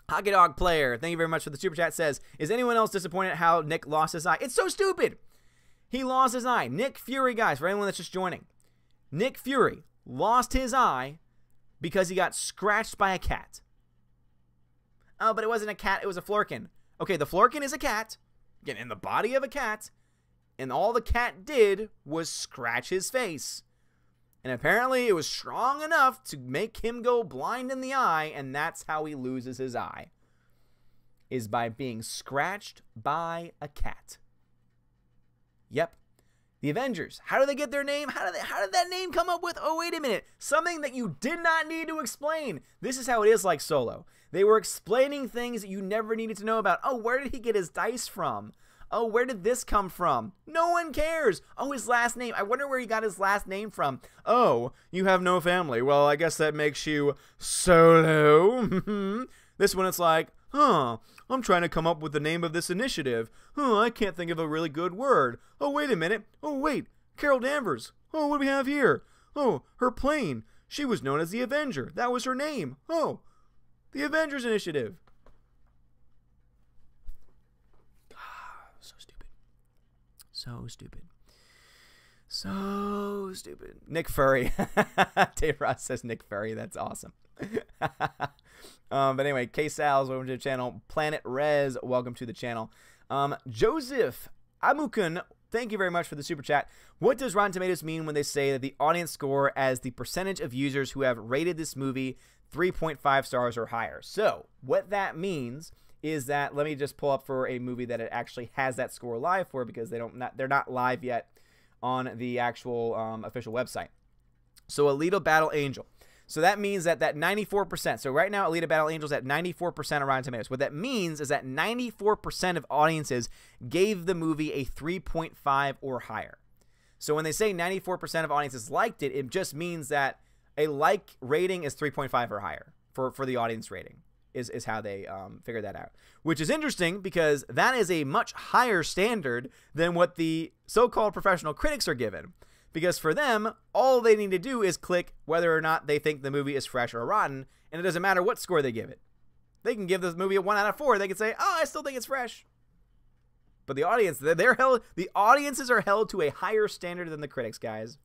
Hockey Dog Player, thank you very much for the super chat, says, is anyone else disappointed at how Nick lost his eye? It's so stupid. He lost his eye. Nick Fury, guys, for anyone that's just joining. Nick Fury lost his eye because he got scratched by a cat. Oh, but it wasn't a cat, it was a flurkin. Okay, the flurkin is a cat, again, in the body of a cat, and all the cat did was scratch his face. And apparently it was strong enough to make him go blind in the eye, and that's how he loses his eye. Is by being scratched by a cat. Yep. The Avengers. How do they get their name? How did that name come up with? Oh, wait a minute. Something that you did not need to explain. This is how it is like Solo. They were explaining things that you never needed to know about. Oh, where did he get his dice from? Oh, where did this come from? No one cares. Oh, his last name. I wonder where he got his last name from. Oh, you have no family. Well, I guess that makes you Solo. This one it's like, I'm trying to come up with the name of this initiative. I can't think of a really good word. Oh, wait a minute. Oh, wait. Carol Danvers. Oh, what do we have here? Oh, her plane. She was known as the Avenger. That was her name. Oh, the Avengers Initiative. So stupid. So stupid. So stupid. Nick Fury. Dave Ross says Nick Fury. That's awesome. But anyway, K-Sals, welcome to the channel. Planet Rez, welcome to the channel. Joseph Amukun, thank you very much for the super chat. What does Rotten Tomatoes mean when they say that the audience score as the percentage of users who have rated this movie 3.5 stars or higher? So what that means is that, let me just pull up for a movie that it actually has that score live for, because they're not live yet on the actual official website. So Alita Battle Angel. So that means that 94%. So right now, Alita Battle Angel's at 94% of Rotten Tomatoes. What that means is that 94% of audiences gave the movie a 3.5 or higher. So when they say 94% of audiences liked it, it just means that a like rating is 3.5 or higher for the audience rating, is how they figure that out. Which is interesting, because that is a much higher standard than what the so-called professional critics are given. Because for them, all they need to do is click whether or not they think the movie is fresh or rotten, and it doesn't matter what score they give it. They can give this movie a 1 out of 4. They can say, oh, I still think it's fresh. But the audience, the audiences are held to a higher standard than the critics, guys.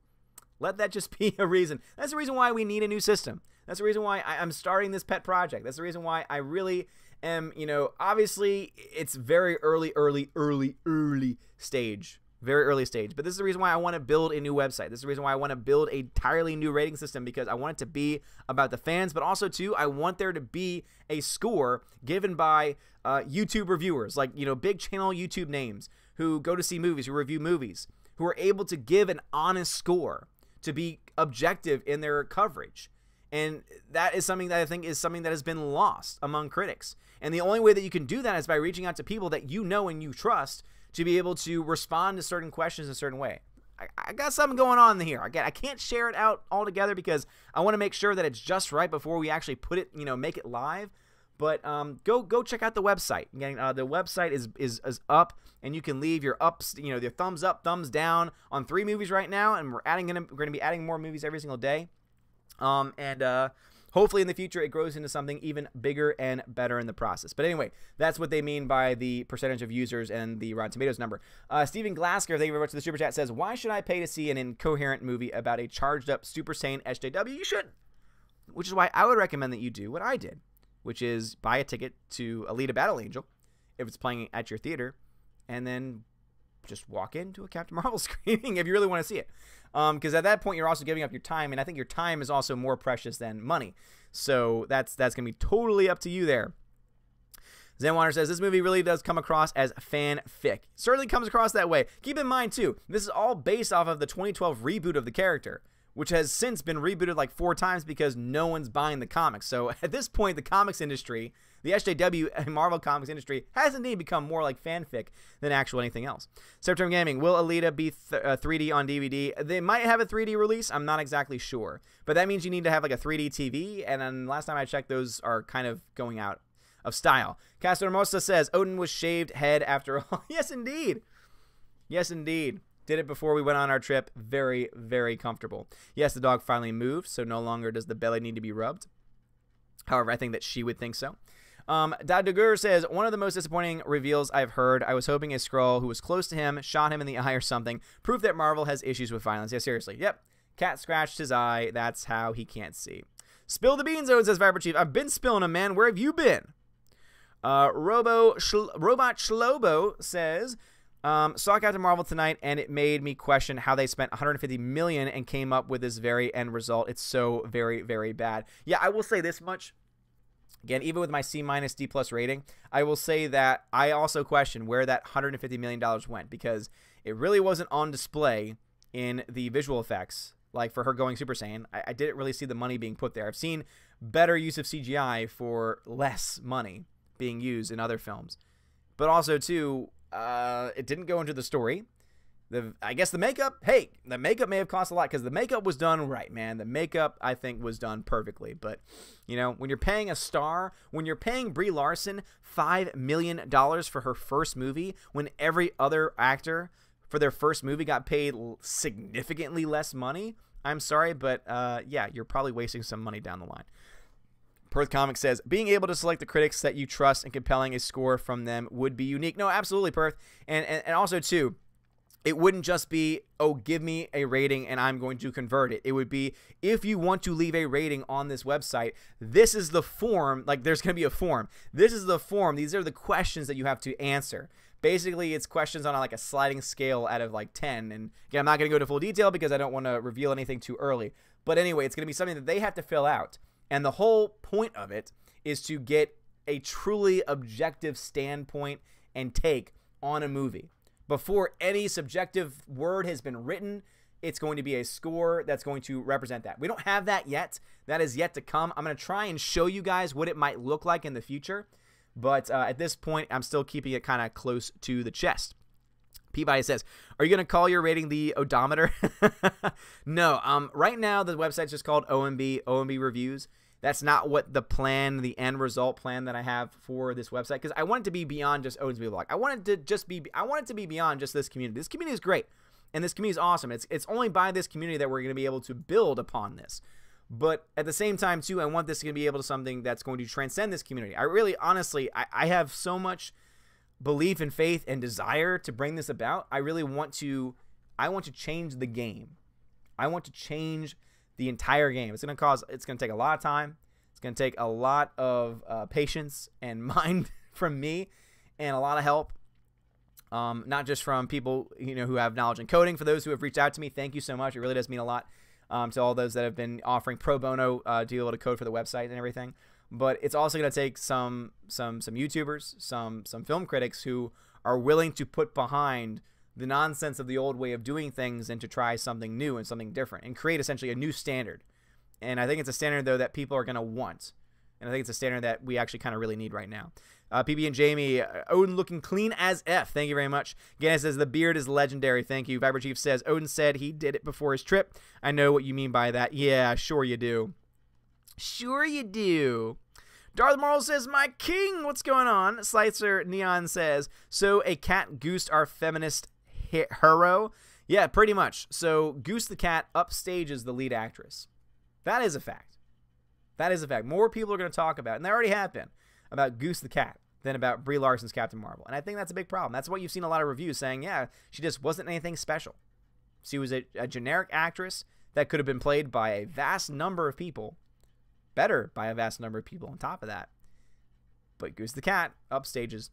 Let that just be a reason. That's the reason why we need a new system. That's the reason why I'm starting this pet project. That's the reason why I really am, obviously it's very early stage. Very early stage. But this is the reason why I want to build a new website. This is the reason why I want to build a entirely new rating system, because I want it to be about the fans, but also, too, I want there to be a score given by YouTube reviewers, like, big channel YouTube names who go to see movies, who review movies, who are able to give an honest score, to be objective in their coverage. And that is something that I think is something that has been lost among critics. And the only way that you can do that is by reaching out to people that you know and you trust, to be able to respond to certain questions in a certain way. I got something going on here. Again, I can't share it out altogether, because I want to make sure that it's just right before we actually put it, make it live. But go check out the website. Again, the website is up, and you can leave your ups, your thumbs up, thumbs down on 3 movies right now, and we're going to be adding more movies every single day. Hopefully in the future it grows into something even bigger and better in the process. But anyway, that's what they mean by the percentage of users and the Rotten Tomatoes number. Stephen Glasker, thank you very much for the super chat, says, why should I pay to see an incoherent movie about a charged up Super Saiyan SJW? You should. Which is why I would recommend that you do what I did, which is buy a ticket to Alita Battle Angel if it's playing at your theater, and then just walk into a Captain Marvel screening if you really want to see it. Because at that point, you're also giving up your time, and I think your time is also more precious than money. So that's going to be totally up to you there. Zenwater says, this movie really does come across as fanfic. Certainly comes across that way. Keep in mind, too, this is all based off of the 2012 reboot of the character, which has since been rebooted like 4 times because no one's buying the comics. So at this point, the comics industry, the SJW and Marvel Comics industry, has indeed become more like fanfic than actual anything else. Septerm Gaming, will Alita be 3D on DVD? They might have a 3D release. I'm not exactly sure. But that means you need to have like a 3D TV, and then last time I checked, those are kind of going out of style. Castro Hermosa says, Odin was shaved head after all. Yes, indeed. Yes, indeed. Did it before we went on our trip. Very, very comfortable. Yes, the dog finally moved, so no longer does the belly need to be rubbed. However, I think that she would think so. Dadugur says, one of the most disappointing reveals I've heard. I was hoping a Skrull who was close to him shot him in the eye or something. Proof that Marvel has issues with violence. Yeah, seriously. Yep. Cat scratched his eye. That's how he can't see. Spill the beans, Owen, says Viper Chief. I've been spilling them, man. Where have you been? Robot Shlobo says, saw Captain Marvel tonight, and it made me question how they spent $150 million and came up with this very end result. It's so very, very bad. Yeah, I will say this much. Again, even with my C- D+ rating, I will say that I also question where that $150 million went, because it really wasn't on display in the visual effects, like for her going Super Saiyan. I didn't really see the money being put there. I've seen better use of CGI for less money being used in other films. But also, too, it didn't go into the story. I guess the makeup, hey, the makeup may have cost a lot because the makeup was done right, man. The makeup, I think, was done perfectly. But, you know, when you're paying a star, when you're paying Brie Larson $5 million for her first movie, when every other actor for their first movie got paid significantly less money, I'm sorry, but, yeah, you're probably wasting some money down the line. Perth Comics says, being able to select the critics that you trust and compelling a score from them would be unique. No, absolutely, Perth. And also, too, it wouldn't just be, oh, give me a rating and I'm going to convert it. It would be, if you want to leave a rating on this website, this is the form. Like, there's going to be a form. This is the form. These are the questions that you have to answer. Basically, it's questions on like a sliding scale out of like 10. And again, I'm not going to go into full detail because I don't want to reveal anything too early. But anyway, it's going to be something that they have to fill out. And the whole point of it is to get a truly objective standpoint and take on a movie. Before any subjective word has been written, it's going to be a score that's going to represent that. We don't have that yet. That is yet to come. I'm going to try and show you guys what it might look like in the future. But at this point, I'm still keeping it kind of close to the chest. Peabody says, are you going to call your rating the odometer? No. Right now, the website's just called OMB Reviews. That's not what the end result plan that I have for this website, because I want it to be beyond just Odin's Vlog. I want it to be beyond just this community. This community is great, and this community is awesome. It's only by this community that we're going to be able to build upon this. But at the same time, too, I want this to be able to something that's going to transcend this community. I really, honestly, I have so much belief and faith and desire to bring this about. I want to change the game. I want to change the entire game. It's going to take a lot of time. It's going to take a lot of patience and mind from me, and a lot of help. Not just from people, you know, who have knowledge in coding. For those who have reached out to me, thank you so much. It really does mean a lot to all those that have been offering pro bono to be able to code for the website and everything. But it's also going to take some YouTubers, some film critics who are willing to put behind the nonsense of the old way of doing things and to try something new and something different and create essentially a new standard. And I think it's a standard, though, that people are going to want. And I think it's a standard that we actually kind of really need right now. PB and Jamie, Odin looking clean as F. Thank you very much. Gannis says, the beard is legendary. Thank you. Viber Chief says, Odin said he did it before his trip. I know what you mean by that. Yeah, sure you do. Sure you do. Darth Moral says, my king, what's going on? Slicer Neon says, so a cat goosed our feminist hero? Yeah, pretty much. So Goose the cat upstages the lead actress. That is a fact. That is a fact. More people are going to talk about, and they already have been, about Goose the cat than about Brie Larson's Captain Marvel. And I think that's a big problem. That's what you've seen a lot of reviews saying, yeah, she just wasn't anything special. She was a generic actress that could have been played by a vast number of people, better by a vast number of people on top of that. But Goose the cat upstages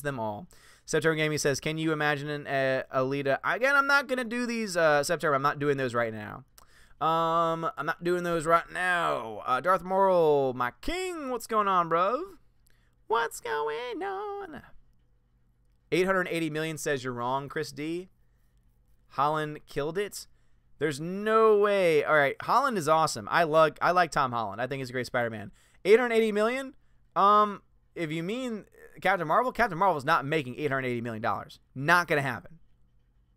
them all. September Gaming says, can you imagine an Alita? Again, I'm not going to do these, September. I'm not doing those right now. I'm not doing those right now. Darth Moral, my king, what's going on, bro? What's going on? 880 million says you're wrong, Chris D. Holland killed it. There's no way. All right, Holland is awesome. I like Tom Holland. I think he's a great Spider-Man. 880 million? If you mean Captain Marvel is not making $880 million. Not going to happen.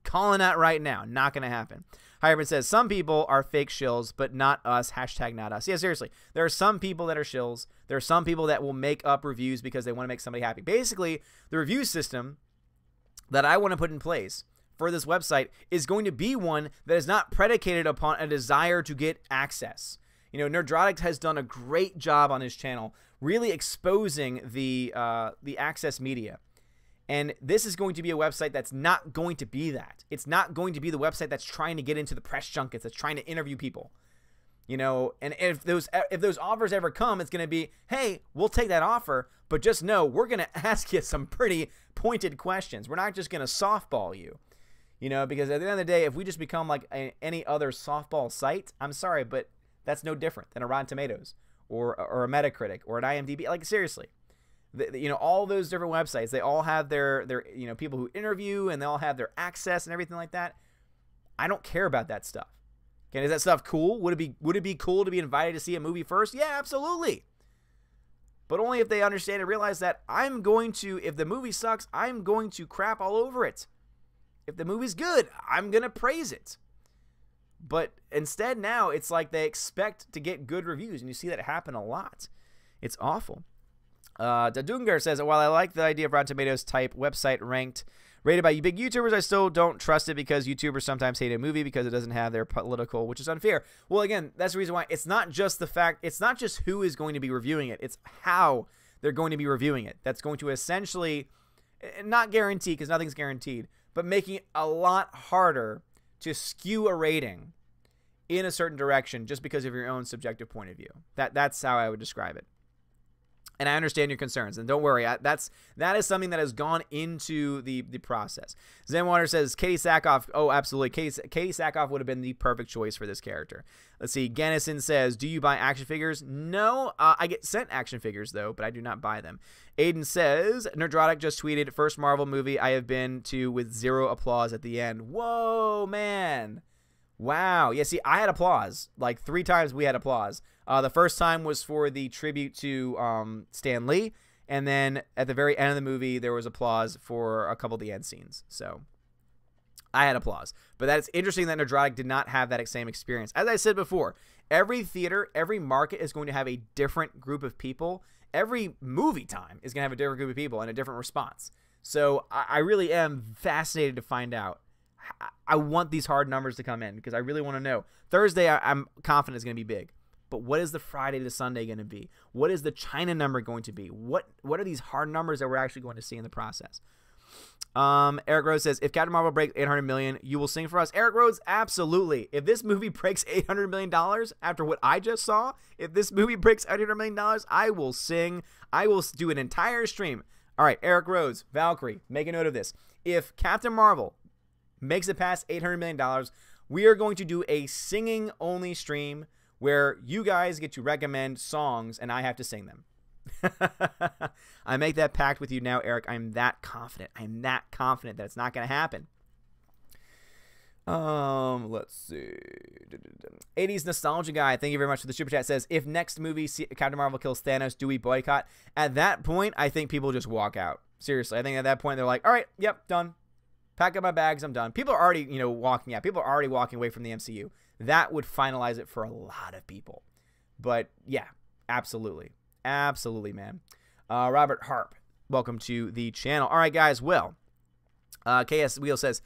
Calling that right now. Not going to happen. Hyman says, some people are fake shills, but not us. Hashtag not us. Yeah, seriously. There are some people that are shills. There are some people that will make up reviews because they want to make somebody happy. Basically, the review system that I want to put in place for this website is going to be one that is not predicated upon a desire to get access. You know, Nerdrotic has done a great job on his channel really exposing the access media. And this is going to be a website that's not going to be that. It's not going to be the website that's trying to get into the press junkets, that's trying to interview people. You know, and if those offers ever come, it's going to be, hey, we'll take that offer, but just know we're going to ask you some pretty pointed questions. We're not just going to softball you. You know, because at the end of the day, if we just become like any other softball site, I'm sorry, but that's no different than a Rotten Tomatoes or a Metacritic or an IMDb. Like, seriously. You know, all those different websites, they all have their you know, people who interview, and they all have their access and everything like that. I don't care about that stuff. Okay, is that stuff cool? Would it be cool to be invited to see a movie first? Yeah, absolutely. But only if they understand and realize that if the movie sucks, I'm going to crap all over it. If the movie's good, I'm going to praise it. But instead now, it's like they expect to get good reviews, and you see that happen a lot. It's awful. Dadungar says, while I like the idea of Rotten Tomatoes type website rated by big YouTubers, I still don't trust it because YouTubers sometimes hate a movie because it doesn't have their political, which is unfair. Well, again, that's the reason why it's not just it's not just who is going to be reviewing it, it's how they're going to be reviewing it. That's going to essentially, not guarantee, because nothing's guaranteed, but making it a lot harder to skew a rating in a certain direction just because of your own subjective point of view. That's how I would describe it. And I understand your concerns, and don't worry, that is something that has gone into the process. Zenwater says Katie Sackhoff. Oh, absolutely, Katie Sackhoff would have been the perfect choice for this character. Let's see. Gannison says, do you buy action figures? No, I get sent action figures though, but I do not buy them. Aiden says, Nerdrotic just tweeted, first Marvel movie I have been to with 0 applause at the end. Whoa, man. Wow. Yeah, see, I had applause. Like 3 times we had applause. The first time was for the tribute to Stan Lee, and then at the very end of the movie, there was applause for a couple of the end scenes. So I had applause. But that's interesting that Nerdrotic did not have that same experience. As I said before, every theater, every market is going to have a different group of people. Every movie time is going to have a different group of people and a different response. So I really am fascinated to find out. I want these hard numbers to come in because I really want to know. Thursday, I'm confident is going to be big. But what is the Friday to Sunday going to be? What is the China number going to be? What are these hard numbers that we're actually going to see in the process? Eric Rhodes says, if Captain Marvel breaks $800 million, you will sing for us. Eric Rhodes, absolutely. If this movie breaks $800 million after what I just saw, if this movie breaks $800 million, I will sing. I will do an entire stream. All right, Eric Rhodes, Valkyrie, make a note of this. If Captain Marvel makes it past $800 million, we are going to do a singing-only stream where you guys get to recommend songs and I have to sing them. I make that pact with you now, Eric. I'm that confident. I'm that confident that it's not going to happen. Let's see. 80s nostalgia guy, thank you very much for the super chat, says, if next movie Captain Marvel kills Thanos, do we boycott? At that point, I think people just walk out. Seriously, I think at that point they're like, all right, yep, done. Pack up my bags, I'm done. People are already, walking out. People are already walking away from the MCU. That would finalize it for a lot of people. But yeah, absolutely. Absolutely, man. Robert Harp, welcome to the channel. All right, guys, well, KS Wheel says,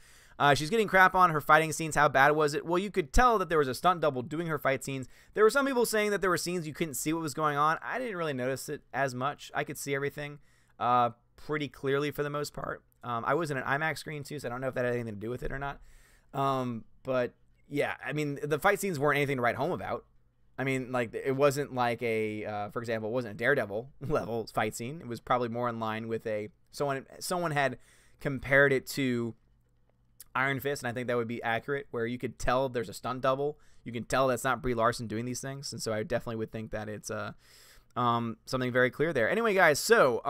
she's getting crap on her fighting scenes. How bad was it? Well, you could tell that there was a stunt double doing her fight scenes. There were some people saying that there were scenes you couldn't see what was going on. I didn't really notice it as much. I could see everything pretty clearly for the most part. I was in an IMAX screen too, so I don't know if that had anything to do with it or not. But yeah, I mean, the fight scenes weren't anything to write home about. I mean, like, it wasn't like a, for example, it wasn't a Daredevil level fight scene. It was probably more in line with someone had compared it to Iron Fist, and I think that would be accurate, where you could tell there's a stunt double. You can tell that's not Brie Larson doing these things, and so I definitely would think that it's something very clear there. Anyway, guys, so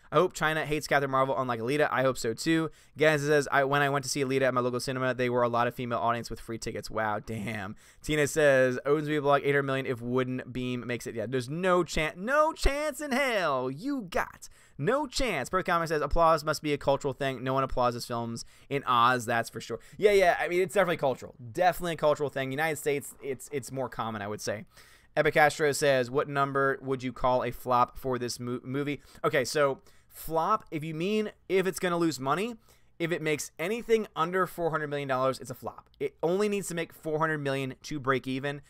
I hope China hates Captain Marvel, unlike Alita. I hope so too. Gaz says, when I went to see Alita at my local cinema, they were a lot of female audience with free tickets. Wow, damn. Tina says, Odin's movie blog, 800 million if Wooden Beam makes it. Yeah, there's no chance in hell. You got no chance. Per comment says, applause must be a cultural thing. No one applauses films in Oz, that's for sure. Yeah, I mean, it's definitely cultural. Definitely a cultural thing. United States, it's more common, I would say. Epic Castro says, what number would you call a flop for this movie? Okay, so flop, if you mean if it's going to lose money, if it makes anything under $400 million, it's a flop. It only needs to make $400 million to break even.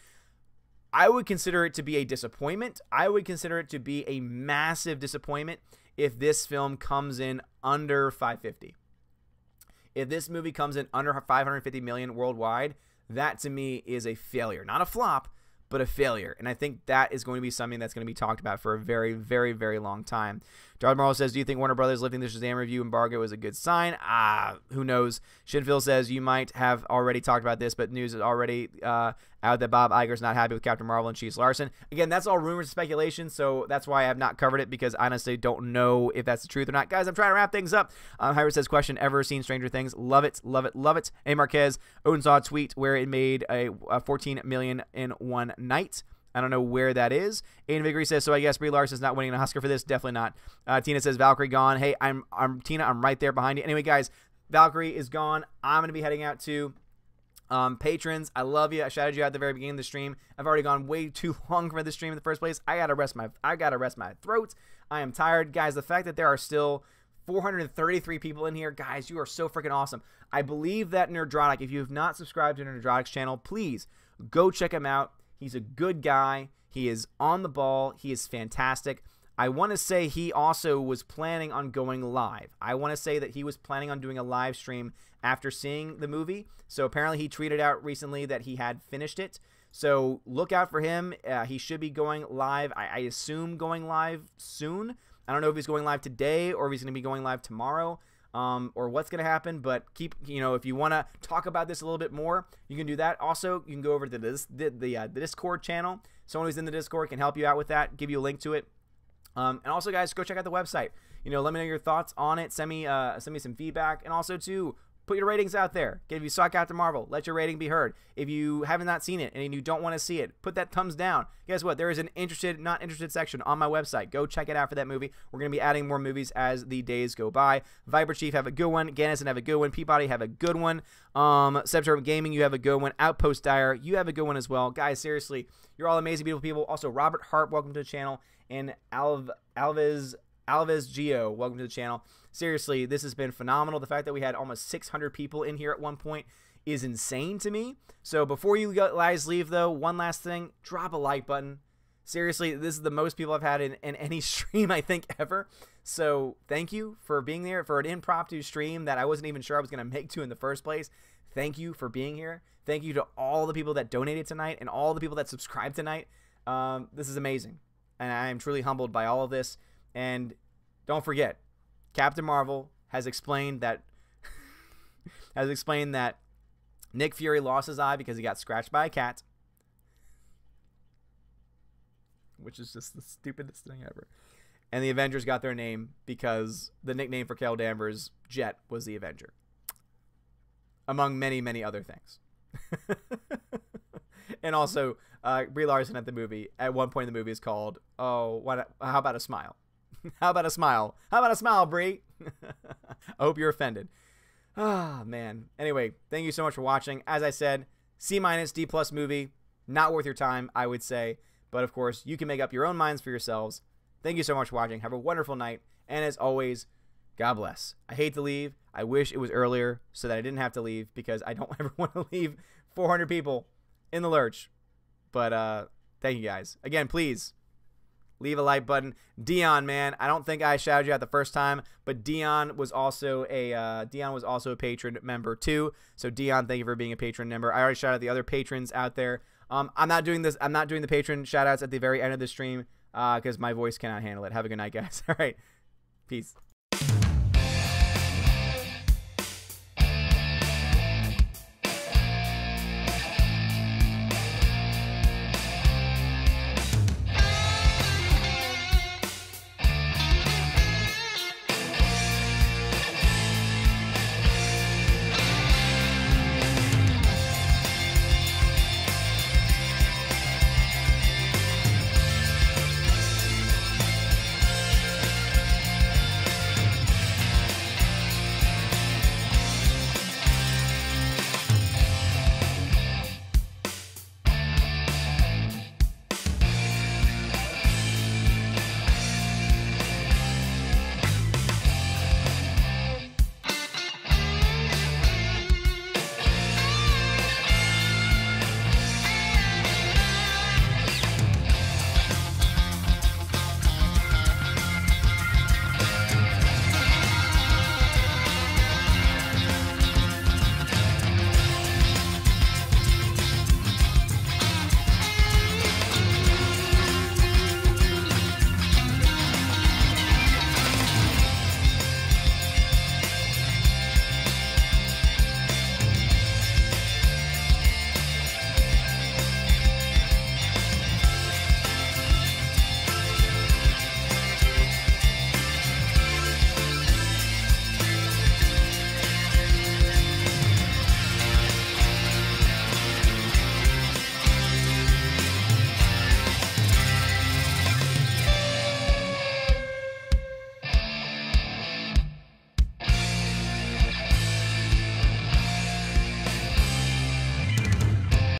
I would consider it to be a disappointment. I would consider it to be a massive disappointment if this film comes in under 550. If this movie comes in under 550 million worldwide, that to me is a failure. Not a flop, but a failure. And I think that is going to be something that's going to be talked about for a very, very, very long time. Gerard Morrow says, do you think Warner Brothers lifting the Shazam review embargo is a good sign? Who knows? Shinfield says, you might have already talked about this, but news is already out that Bob Iger's not happy with Captain Marvel and Cheese Larson. Again, that's all rumors and speculation, so that's why I have not covered it, because I honestly don't know if that's the truth or not. Guys, I'm trying to wrap things up. Hyra says, question, ever seen Stranger Things? Love it, love it, love it. A. Marquez, Odin saw a tweet where it made a $14 million in one night. I don't know where that is. Aiden Viggory says, so I guess Brie Larson's not winning an Oscar for this. Definitely not. Tina says, Valkyrie gone. Hey, I'm Tina. I'm right there behind you. Anyway, guys, Valkyrie is gone. I'm going to be heading out to patrons. I love you. I shouted you out at the very beginning of the stream. I've already gone way too long for the stream in the first place. I gotta rest my throat. I am tired. Guys, the fact that there are still 433 people in here, guys, you are so freaking awesome. I believe that Nerdrotic, if you have not subscribed to Nerdrotic's channel, please go check him out. He's a good guy. He is on the ball. He is fantastic. I want to say he also was planning on going live. I want to say that he was planning on doing a live stream after seeing the movie. So apparently he tweeted out recently that he had finished it. So look out for him. He should be going live. I assume going live soon. I don't know if he's going live today or if he's going to be going live tomorrow. Or what's going to happen, but if you want to talk about this a little bit more, you can do that. Also, you can go over to the Discord channel. Someone who's in the Discord can help you out with that, give you a link to it. And also, guys, go check out the website. Let me know your thoughts on it. Send me some feedback, and also too, put your ratings out there. If you saw Captain Marvel, let your rating be heard. If you have not seen it and you don't want to see it, put that thumbs down. Guess what? There is an interested, not interested section on my website. Go check it out for that movie. We're going to be adding more movies as the days go by. Viper Chief, have a good one. Gannison, have a good one. Peabody, have a good one. Septerm Gaming, you have a good one. Outpost Dyer, you have a good one as well. Guys, seriously, you're all amazing, beautiful people. Also, Robert Hart, welcome to the channel. And Alves Geo, welcome to the channel. Seriously, this has been phenomenal. The fact that we had almost 600 people in here at one point is insane to me. So before you guys leave, though, one last thing, drop a like button. Seriously, this is the most people I've had in any stream, I think, ever. So thank you for being there for an impromptu stream that I wasn't even sure I was going to make to in the first place. Thank you for being here. Thank you to all the people that donated tonight and all the people that subscribed tonight. This is amazing. And I am truly humbled by all of this. And don't forget, Captain Marvel has explained that Nick Fury lost his eye because he got scratched by a cat, which is just the stupidest thing ever. And the Avengers got their name because the nickname for Carol Danvers, Jet, was the Avenger, among many, many other things. And also, Brie Larson at one point in the movie is called, how about a smile? How about a smile? How about a smile, Brie? I hope you're offended. Ah, man. Anyway, thank you so much for watching. As I said, C-, D+ movie. Not worth your time, I would say. But, of course, you can make up your own minds for yourselves. Thank you so much for watching. Have a wonderful night. And as always, God bless. I hate to leave. I wish it was earlier so that I didn't have to leave, because I don't ever want to leave 400 people in the lurch. But thank you, guys. Again, please leave a like button. Dion, man, I don't think I shouted you out the first time, but Dion was also a patron member too. So Dion, thank you for being a patron member. I already shouted out the other patrons out there. I'm not doing the patron shout outs at the very end of the stream because my voice cannot handle it. Have a good night, guys. All right, peace.